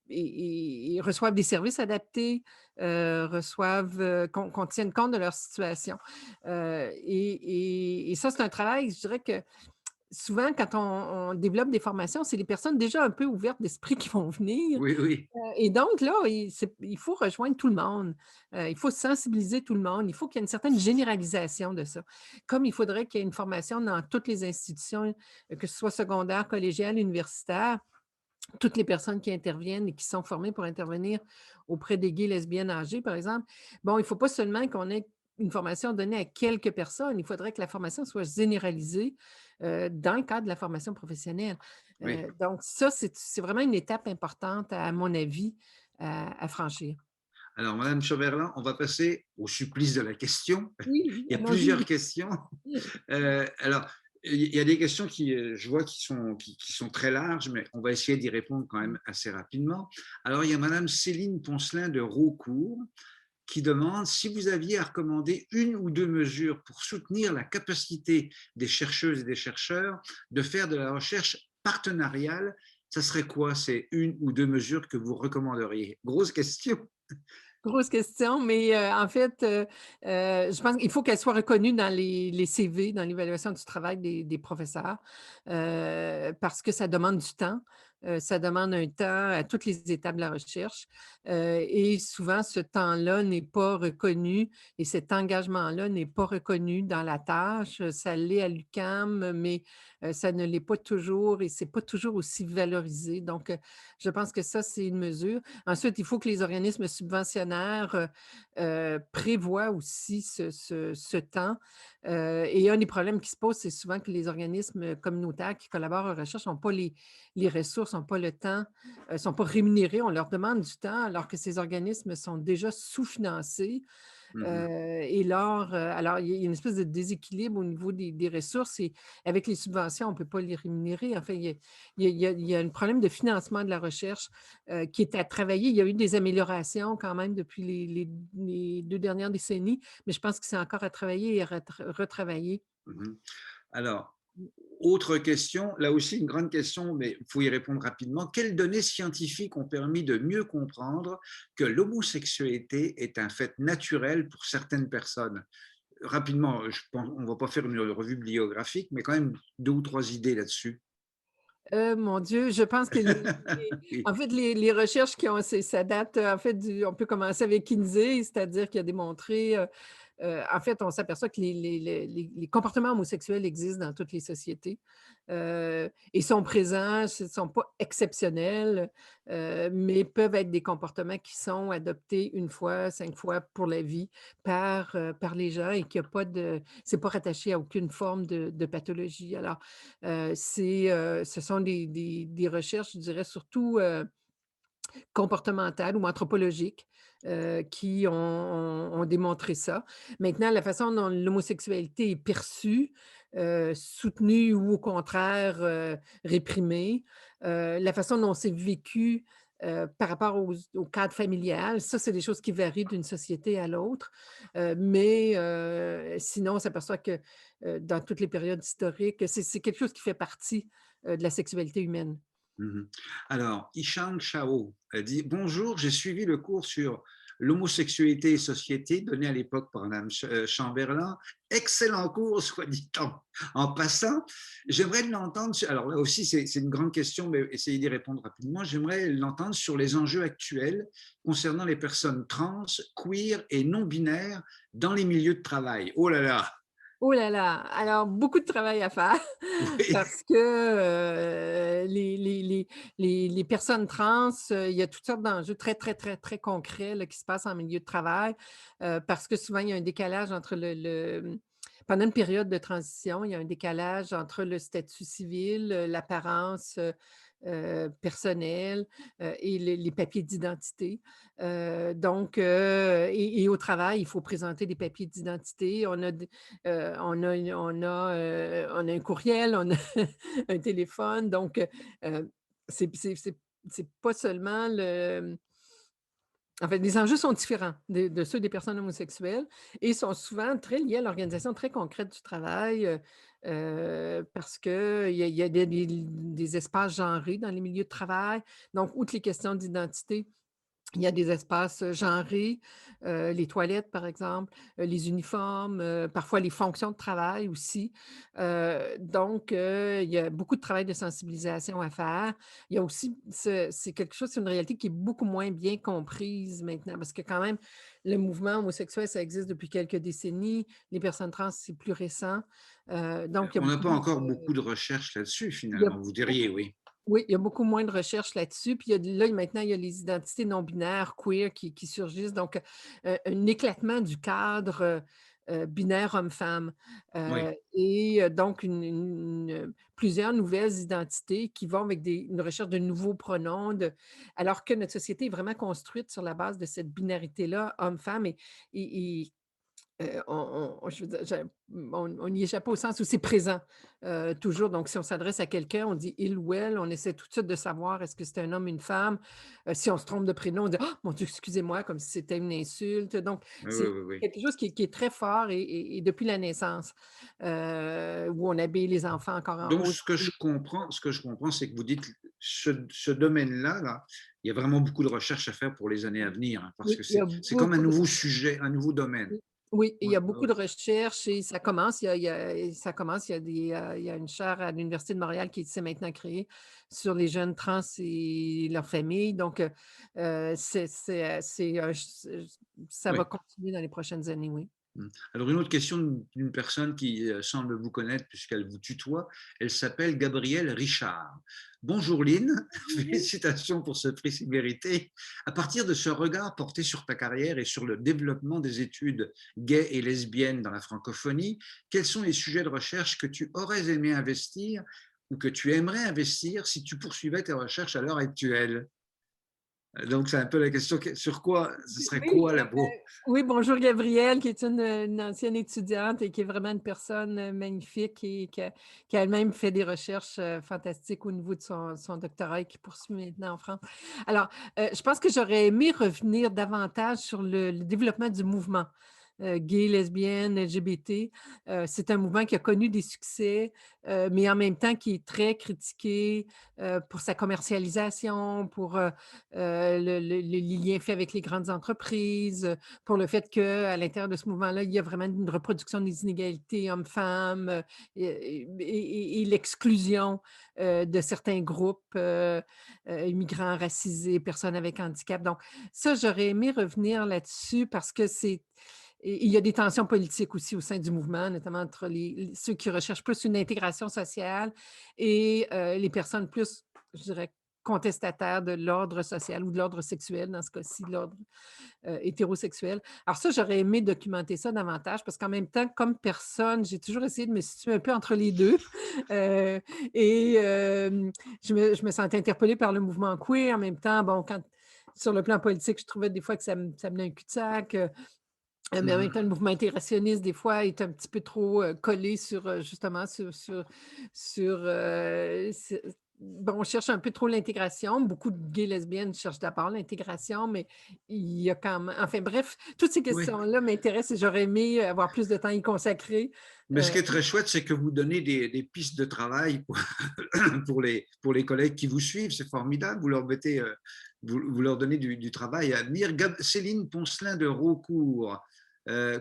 et reçoivent des services adaptés, reçoivent, qu'on tienne compte de leur situation. Et ça, c'est un travail, je dirais que souvent quand on développe des formations, c'est les personnes déjà un peu ouvertes d'esprit qui vont venir. oui, oui, Et donc là, il faut rejoindre tout le monde. Il faut sensibiliser tout le monde. Il faut qu'il y ait une certaine généralisation de ça. Comme il faudrait qu'il y ait une formation dans toutes les institutions, que ce soit secondaire, collégiale, universitaire, toutes les personnes qui interviennent et qui sont formées pour intervenir auprès des gays, lesbiennes âgées, par exemple. Bon, il ne faut pas seulement qu'on ait une formation donnée à quelques personnes, il faudrait que la formation soit généralisée, dans le cadre de la formation professionnelle. oui. Donc ça, c'est vraiment une étape importante, à mon avis, à franchir. Alors, madame Chauverland, on va passer au supplice de la question. Oui, Il y a allons-y. plusieurs questions. Alors, il y a des questions qui, je vois, qui sont très larges, mais on va essayer d'y répondre quand même assez rapidement. Alors, il y a madame Céline Poncelin de Raucourt qui demande si vous aviez à recommander une ou deux mesures pour soutenir la capacité des chercheuses et des chercheurs de faire de la recherche partenariale. Ça serait quoi ces une ou deux mesures que vous recommanderiez? Grosse question. Grosse question, mais en fait, je pense qu'il faut qu'elle soit reconnue dans les CV, dans l'évaluation du travail des professeurs, parce que ça demande du temps. Ça demande un temps à toutes les étapes de la recherche, et souvent ce temps-là n'est pas reconnu et cet engagement-là n'est pas reconnu dans la tâche. Ça l'est à l'UQAM, mais ça ne l'est pas toujours et c'est pas toujours aussi valorisé. Donc, je pense que ça, c'est une mesure. Ensuite, il faut que les organismes subventionnaires, prévoient aussi ce temps, et un des problèmes qui se posent, c'est souvent que les organismes communautaires qui collaborent en recherche n'ont pas les ressources, n'ont pas le temps, sont pas rémunérés. On leur demande du temps alors que ces organismes sont déjà sous-financés. Mhm. Et l'art, alors il y a une espèce de déséquilibre au niveau des ressources et avec les subventions, on ne peut pas les rémunérer. Enfin, il y a un problème de financement de la recherche, qui est à travailler. Il y a eu des améliorations quand même depuis les 2 dernières décennies, mais je pense que c'est encore à travailler et à retravailler. Mhm. Alors, autre question, là aussi une grande question, mais il faut y répondre rapidement. Quelles données scientifiques ont permis de mieux comprendre que l'homosexualité est un fait naturel pour certaines personnes? Rapidement, je pense, on ne va pas faire une revue bibliographique, mais quand même 2 ou 3 idées là-dessus. Mon Dieu, je pense que Oui. en fait, les recherches qui ont ça date, en fait, du on peut commencer avec Kinsey, c'est-à-dire qui a démontré, en fait, on s'aperçoit que les comportements homosexuels existent dans toutes les sociétés, et sont présents, ce ne sont pas exceptionnels, mais peuvent être des comportements qui sont adoptés une fois, 5 fois pour la vie par les gens et qu'il y a pas de c'est pas rattaché à aucune forme de pathologie. Alors, ce sont des recherches, je dirais surtout, comportementales ou anthropologiques, qui ont démontré ça. Maintenant, la façon dont l'homosexualité est perçue, soutenue ou au contraire, réprimée, la façon dont c'est vécu, par rapport au cadre familial, ça, c'est des choses qui varient d'une société à l'autre. Mais sinon, on s'aperçoit que, dans toutes les périodes historiques, c'est quelque chose qui fait partie, de la sexualité humaine. Mhm. Alors, Ishang Chao dit: Bonjour, j'ai suivi le cours sur l'homosexualité et société donné à l'époque par Madame Chamberlain. Excellent cours, soit dit en passant. J'aimerais l'entendre. Alors là aussi, c'est une grande question, mais essayez d'y répondre rapidement. J'aimerais l'entendre sur les enjeux actuels concernant les personnes trans, queer et non binaires dans les milieux de travail. Oh là là, Oh là là! Alors beaucoup de travail à faire oui. parce que, les personnes trans, il y a toutes sortes d'enjeux très, très, très, très concrets là, qui se passent en milieu de travail, parce que souvent il y a un décalage entre pendant une période de transition, il y a un décalage entre le statut civil, l'apparence, personnelle, et les papiers d'identité. Donc et au travail, il faut présenter des papiers d'identité. On a un courriel, on a un téléphone, donc c'est pas seulement en fait, les enjeux sont différents de ceux des personnes homosexuelles et sont souvent très liés à l'organisation très concrète du travail, parce qu'il y a des espaces genrés dans les milieux de travail. Donc, outre les questions d'identité, il y a des espaces, genrés, les toilettes, par exemple, les uniformes, parfois les fonctions de travail aussi. Donc, il y a beaucoup de travail de sensibilisation à faire. Il y a aussi c'est quelque chose, c'est une réalité qui est beaucoup moins bien comprise maintenant parce que quand même, le mouvement homosexuel, ça existe depuis quelques décennies. Les personnes trans, c'est plus récent. Donc il y a On n'a beaucoup pas encore beaucoup de recherches là-dessus, il y a finalement, vous diriez, oui. oui, il y a beaucoup moins de recherches là-dessus. Puis maintenant, il y a les identités non binaires, queer qui surgissent. Donc, un éclatement du cadre binaire homme-femme. Oui. Donc, plusieurs nouvelles identités qui vont avec une recherche de nouveaux pronoms, alors que notre société est vraiment construite sur la base de cette binarité-là, homme-femme. Et je veux dire, on n'y échappe pas au sens où c'est présent, toujours. Donc, si on s'adresse à quelqu'un, on dit il ou elle, on essaie tout de suite de savoir est-ce que c'est un homme, une femme. Si on se trompe de prénom, on dit «Ah, mon Dieu, excusez-moi», comme si c'était une insulte. Donc, Oui, oui, c'est oui, oui. quelque chose qui est très fort et depuis la naissance, où on habille les enfants encore en Donc, rose. ce que je comprends, c'est que vous dites ce domaine-là, là, il y a vraiment beaucoup de recherches à faire pour les années à venir, hein, parce Oui, que il y a c'est comme un beaucoup de nouveau sujet, un nouveau domaine. Oui, oui, et il Ouais, y a ouais, beaucoup ouais. de recherches et ça commence. Ça commence. Il y a une chaire à l'Université de Montréal qui s'est maintenant créée sur les jeunes trans et leurs familles. Donc, ça va Oui. continuer dans les prochaines années, oui. Alors, une autre question d'une personne qui semble vous connaître puisqu'elle vous tutoie, elle s'appelle Gabrielle Richard. Bonjour Lynn, Mhm. félicitations pour ce prix Célérité. À partir de ce regard porté sur ta carrière et sur le développement des études gays et lesbiennes dans la francophonie, quels sont les sujets de recherche que tu aurais aimé investir ou que tu aimerais investir si tu poursuivais tes recherches à l'heure actuelle? Donc, c'est un peu la question, sur quoi, ce serait Oui, quoi la pro? oui, bonjour Gabrielle, qui est une ancienne étudiante et qui est vraiment une personne, magnifique et qui a elle-même fait des recherches, fantastiques au niveau de son doctorat et qui poursuit maintenant en France. Alors, je pense que j'aurais aimé revenir davantage sur le développement du mouvement, gay, lesbienne, LGBT. C'est un mouvement qui a connu des succès, mais en même temps qui est très critiqué, pour sa commercialisation, pour, les liens faits avec les grandes entreprises, pour le fait qu'à l'intérieur de ce mouvement-là, il y a vraiment une reproduction des inégalités hommes-femmes, et l'exclusion, de certains groupes, immigrants, racisés, personnes avec handicap. Donc ça, j'aurais aimé revenir là-dessus parce que il y a des tensions politiques aussi au sein du mouvement, notamment entre ceux qui recherchent plus une intégration sociale et les personnes plus, je dirais, contestataires de l'ordre social ou de l'ordre sexuel, dans ce cas-ci, de l'ordre hétérosexuel. Alors ça, j'aurais aimé documenter ça davantage parce qu'en même temps, comme personne, j'ai toujours essayé de me situer un peu entre les deux. Euh, et je me sentais interpellée par le mouvement queer. En même temps, bon, sur le plan politique, je trouvais des fois que ça menait un cul-de-sac. Mais en même temps, le mouvement intégrationniste, des fois, est un petit peu trop collé sur, justement, bon, on cherche un peu trop l'intégration. Beaucoup de gays lesbiennes cherchent d'abord l'intégration, mais il y a quand même... Enfin bref, toutes ces Oui. questions-là m'intéressent et j'aurais aimé avoir plus de temps à y consacrer. Mais ce qui est très chouette, c'est que vous donnez des pistes de travail pour les collègues qui vous suivent. C'est formidable. Vous leur mettez, vous leur donnez du travail à venir. Céline Poncelin de Raucourt,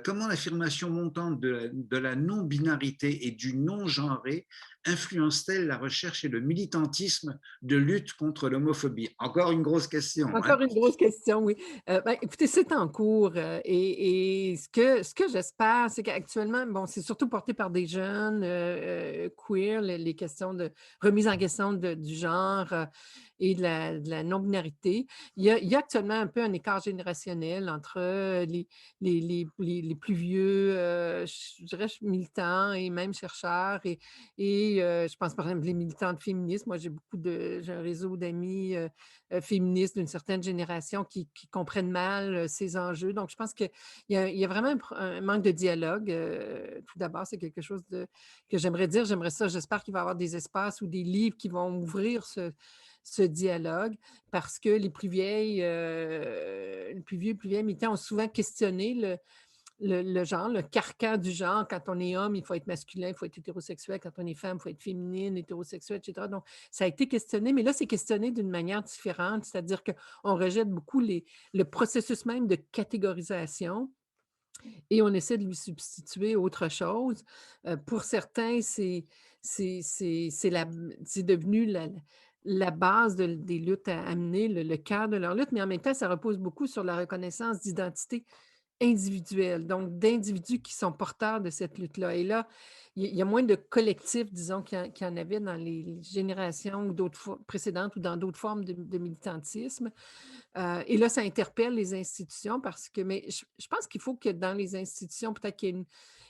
comment l'affirmation montante de la non-binarité et du non-genré influence-t-elle la recherche et le militantisme de lutte contre l'homophobie? Encore une grosse question, hein? Encore une grosse question, oui. Ben, écoutez, c'est en cours, et ce que j'espère, c'est qu'actuellement, bon, c'est surtout porté par des jeunes, queer, les questions de remise en question du genre, et de la non-binarité. Il y a actuellement un peu un écart générationnel entre, les plus vieux, je dirais militants et même chercheurs et je pense par exemple les militantes féministes. Moi, j'ai un réseau d'amis, féministes d'une certaine génération qui comprennent mal ces enjeux. Donc, je pense qu'il y a vraiment un manque de dialogue. Tout d'abord, c'est quelque chose que j'aimerais dire. J'aimerais ça, j'espère qu'il va y avoir des espaces ou des livres qui vont ouvrir ce dialogue parce que les plus vieux, plus vieilles militants ont souvent questionné le genre, le carcan du genre. Quand on est homme, il faut être masculin, il faut être hétérosexuel. Quand on est femme, il faut être féminine, hétérosexuelle, etc. Donc, ça a été questionné, mais là, c'est questionné d'une manière différente, c'est-à-dire qu'on rejette beaucoup le processus même de catégorisation et on essaie de lui substituer autre chose. Pour certains, c'est devenu la base des luttes à mener, le cœur de leur lutte, mais en même temps, ça repose beaucoup sur la reconnaissance d'identité individuelle, donc d'individus qui sont porteurs de cette lutte-là. Et là, il y a moins de collectifs, disons, qu'il y en avait dans les générations ou précédentes ou dans d'autres formes de militantisme. Et là, ça interpelle les institutions mais je pense qu'il faut que dans les institutions, peut-être qu'il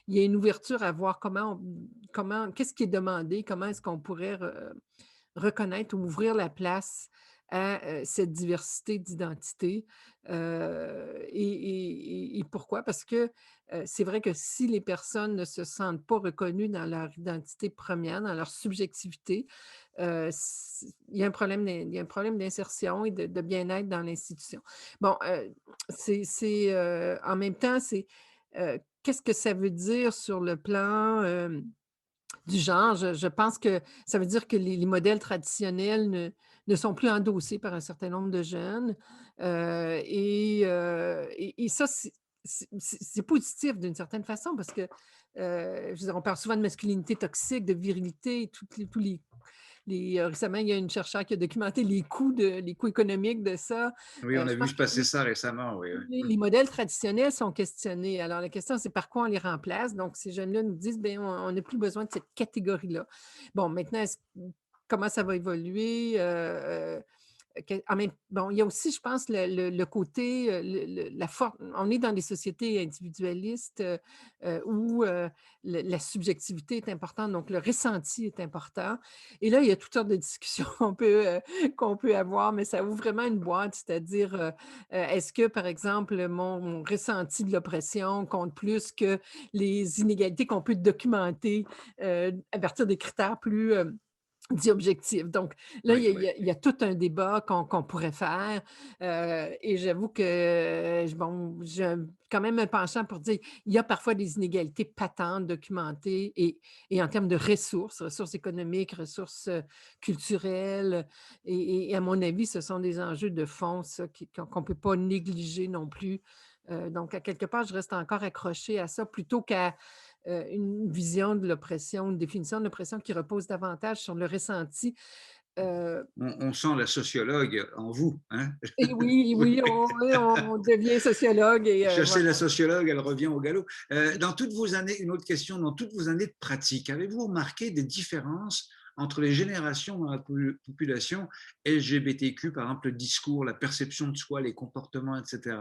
y ait une ouverture à voir qu'est-ce qui est demandé, comment est-ce qu'on pourrait reconnaître ou ouvrir la place à cette diversité d'identité. Et pourquoi? Parce que c'est vrai que si les personnes ne se sentent pas reconnues dans leur identité première, dans leur subjectivité, il y a un problème d'insertion et de bien-être dans l'institution. Bon, en même temps, qu'est-ce que ça veut dire sur le plan du genre? Je pense que ça veut dire que les modèles traditionnels ne sont plus endossés par un certain nombre de jeunes. Et ça, c'est positif d'une certaine façon parce que, je veux dire, on parle souvent de masculinité toxique, de virilité, récemment, il y a une chercheure qui a documenté les coûts économiques de ça. Oui, on a Je vu pense se que passer ça récemment, oui. les Oui. les modèles traditionnels sont questionnés. Alors, la question, c'est par quoi on les remplace? Donc, ces jeunes-là nous disent, bien, on n'a plus besoin de cette catégorie-là. Bon, maintenant, comment ça va évoluer? bon, il y a aussi, je pense, le côté, la forte on est dans des sociétés individualistes, où, la subjectivité est importante, donc le ressenti est important et là, il y a toutes sortes de discussions qu'on peut avoir, mais ça ouvre vraiment une boîte, c'est-à-dire, est-ce que, par exemple, mon ressenti de l'oppression compte plus que les inégalités qu'on peut documenter, à partir des critères plus, dits objectifs. Donc là, Oui, oui. il y a tout un débat qu'on pourrait faire, et j'avoue que, bon, j'ai quand même un penchant pour dire, il y a parfois des inégalités patentes, documentées et en termes de ressources économiques, ressources, culturelles et à mon avis, ce sont des enjeux de fond, ça, qu'on peut pas négliger non plus. Donc à quelque part, je reste encore accrochée à ça plutôt qu'à une vision de l'oppression, une définition de l'oppression qui repose davantage sur le ressenti. Heu On sent la sociologue en vous, hein? et oui, Oui. oui, on devient sociologue et Chasser voilà. la sociologue, elle revient au galop. Dans toutes vos années, une autre question, dans toutes vos années de pratique, avez-vous remarqué des différences entre les générations dans la population LGBTQ, par exemple le discours, la perception de soi, les comportements, etc.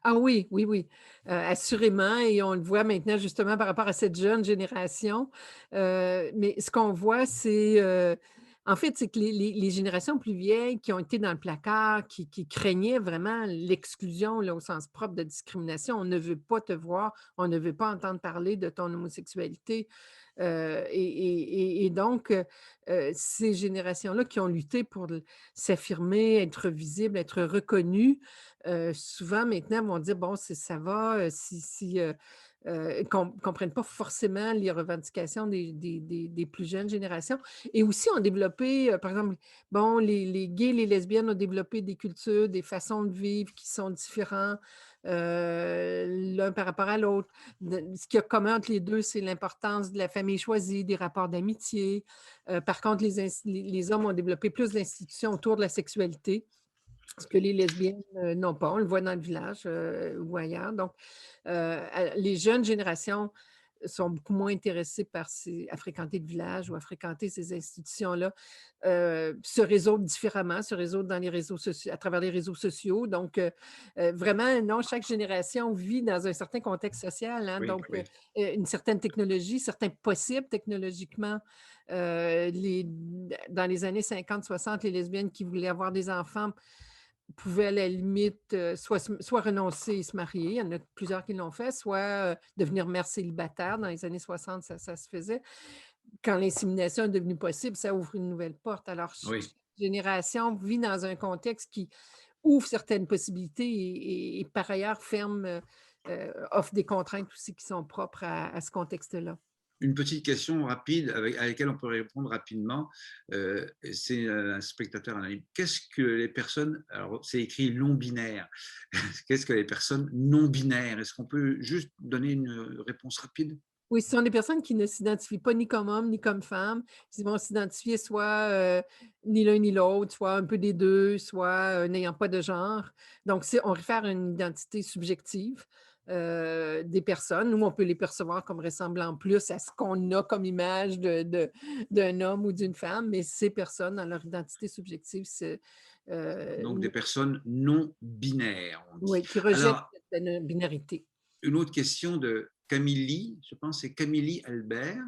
Ah oui, oui, oui, assurément et on le voit maintenant justement par rapport à cette jeune génération. Mais ce qu'on voit, c'est, en fait, c'est que les générations plus vieilles qui ont été dans le placard, qui craignaient vraiment l'exclusion, là, au sens propre de discrimination. On ne veut pas te voir, on ne veut pas entendre parler de ton homosexualité. Et donc, ces générations-là qui ont lutté pour s'affirmer, être visibles, être reconnues, souvent maintenant vont dire: «Bon, ça va, si» comprennent pas forcément les revendications des plus jeunes générations et aussi ont développé, par exemple, bon, les gays, les lesbiennes ont développé des cultures, des façons de vivre qui sont différents, l'un par rapport à l'autre. Ce qu'il y a commun entre les 2, c'est l'importance de la famille choisie, des rapports d'amitié. Par contre, les hommes ont développé plus d'institutions autour de la sexualité. Ce que les lesbiennes, n'ont pas. On le voit dans le village, ou ailleurs. Donc, les jeunes générations sont beaucoup moins intéressées à fréquenter le village ou à fréquenter ces institutions-là, se réseautent différemment, se réseautent dans les réseaux sociaux à travers les réseaux sociaux. Donc, vraiment, non, chaque génération vit dans un certain contexte social, hein, Oui, donc, oui. une certaine technologie, certains possibles technologiquement. Dans les années 50-60, les lesbiennes qui voulaient avoir des enfants pouvaient à la limite, soit renoncer et se marier, il y en a plusieurs qui l'ont fait, soit, devenir mère célibataire. Dans les années 60, ça se faisait. Quand l'insémination est devenue possible, ça ouvre une nouvelle porte. Alors chaque Oui. génération vit dans un contexte qui ouvre certaines possibilités et par ailleurs ferme, offre des contraintes aussi qui sont propres à ce contexte-là. Une petite question rapide à laquelle on peut répondre rapidement. C'est un spectateur anonyme. Qu'est-ce que les personnes, alors c'est écrit non binaire, qu'est-ce que les personnes non binaires? Est-ce qu'on peut juste donner une réponse rapide? Oui, ce sont des personnes qui ne s'identifient pas ni comme homme ni comme femme. Ils vont s'identifier soit, ni l'un ni l'autre, soit un peu des 2, soit, n'ayant pas de genre. Donc on réfère à une identité subjective, des personnes. Nous, on peut les percevoir comme ressemblant plus à ce qu'on a comme image d'un homme ou d'une femme, mais ces personnes, dans leur identité subjective, Donc des ne personnes non binaires, on dit. oui, qui rejettent Alors, cette binarité. une autre question de Camille, je pense c'est Camille Albert.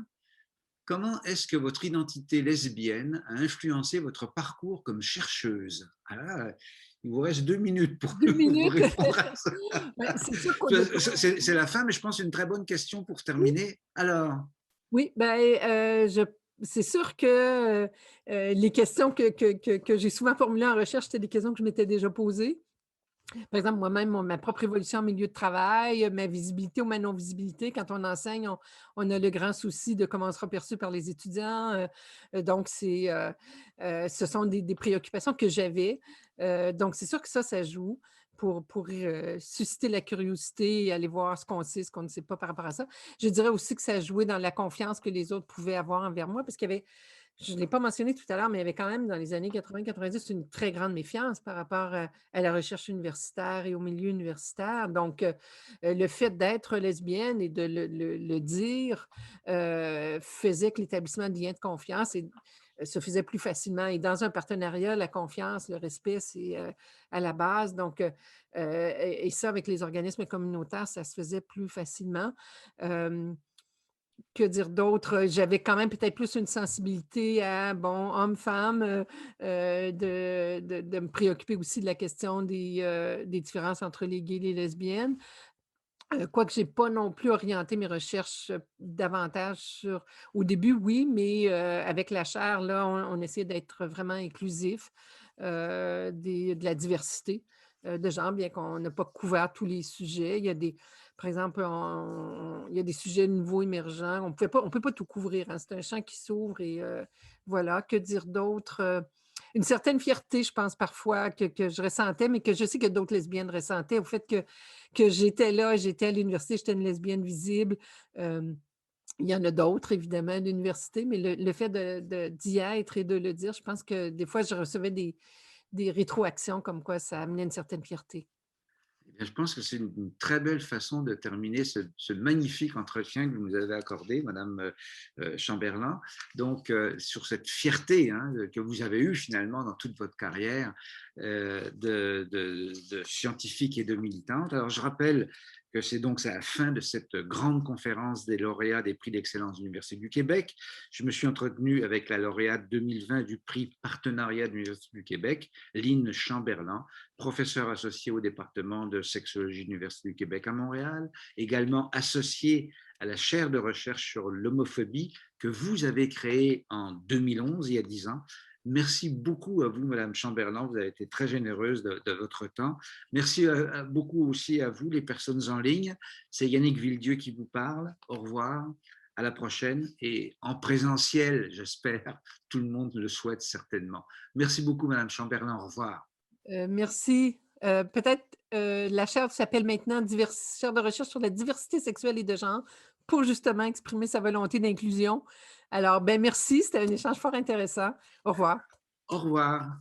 Comment est-ce que votre identité lesbienne a influencé votre parcours comme chercheuse? Ah là, il vous reste 2 minutes pour 2 pour minutes. répondre à ça. Ouais, c'est sûr qu'au départ C'est la fin, mais je pense une très bonne question pour oui. terminer. Alors, Oui, ben, je c'est sûr que, les questions que j'ai souvent formulées en recherche, c'était des questions que je m'étais déjà posées. Par exemple, moi-même, ma propre évolution en milieu de travail, ma visibilité ou ma non-visibilité. Quand on enseigne, on a le grand souci de comment on sera perçu par les étudiants, donc ce sont des préoccupations que j'avais. Donc c'est sûr que ça joue pour, susciter la curiosité et aller voir ce qu'on sait, ce qu'on ne sait pas par rapport à ça. Je dirais aussi que ça a joué dans la confiance que les autres pouvaient avoir envers moi parce qu'il y avait je ne l'ai pas mentionné tout à l'heure, mais il y avait quand même dans les années 80-90 une très grande méfiance par rapport, à la recherche universitaire et au milieu universitaire. Donc, le fait d'être lesbienne et de le dire, faisait que l'établissement de liens de confiance se faisait plus facilement et dans un partenariat, la confiance, le respect, c'est, à la base donc et ça avec les organismes communautaires, ça se faisait plus facilement. Hem que dire d'autre? J'avais quand même peut-être plus une sensibilité à, bon, homme-femme, de me préoccuper aussi de la question des différences entre les gays et les lesbiennes. Quoique j'ai pas non plus orienté mes recherches, davantage sur au début, oui, mais avec la chaire, là, on essaie d'être vraiment inclusif, de la diversité, de genre, bien qu'on n'a pas couvert tous les sujets. Il y a des par exemple, il y a des sujets nouveaux émergents. On peut pas tout couvrir, hein. C'est un champ qui s'ouvre et voilà. Que dire d'autre? Une certaine fierté, je pense parfois que je ressentais, mais que je sais que d'autres lesbiennes ressentaient au fait que j'étais là, j'étais à l'université, j'étais une lesbienne visible. Hem, il y en a d'autres évidemment à l'université, mais le fait d'y être et de le dire, je pense que des fois je recevais des rétroactions comme quoi ça amenait une certaine fierté. Eh bien, je pense que c'est une très belle façon de terminer ce magnifique entretien que vous nous avez accordé, Madame Chamberlain. Donc, sur cette fierté hein, que vous avez eue finalement dans toute votre carrière de scientifique et de militante. Alors, je rappelle que c'est donc à la fin de cette grande conférence des lauréats des prix d'excellence de l'Université du Québec. Je me suis entretenu avec la lauréate 2020 du prix Partenariat de l'Université du Québec, Lynn Chamberlain, professeur associé au département de sexologie de l'Université du Québec à Montréal, également associé à la chaire de recherche sur l'homophobie que vous avez créée en 2011, il y a 10 ans. Merci beaucoup à vous, Madame Chamberlain. Vous avez été très généreuse de votre temps. Merci beaucoup aussi à vous, les personnes en ligne. C'est Yannick Villedieu qui vous parle. Au revoir. À la prochaine et en présentiel, j'espère. Tout le monde le souhaite certainement. Merci beaucoup, Madame Chamberlain. Au revoir. Merci. Peut-être, la chaire s'appelle maintenant chaire de recherche sur la diversité sexuelle et de genre pour justement exprimer sa volonté d'inclusion. Alors, ben, merci, c'était un échange fort intéressant. Au revoir. Au revoir.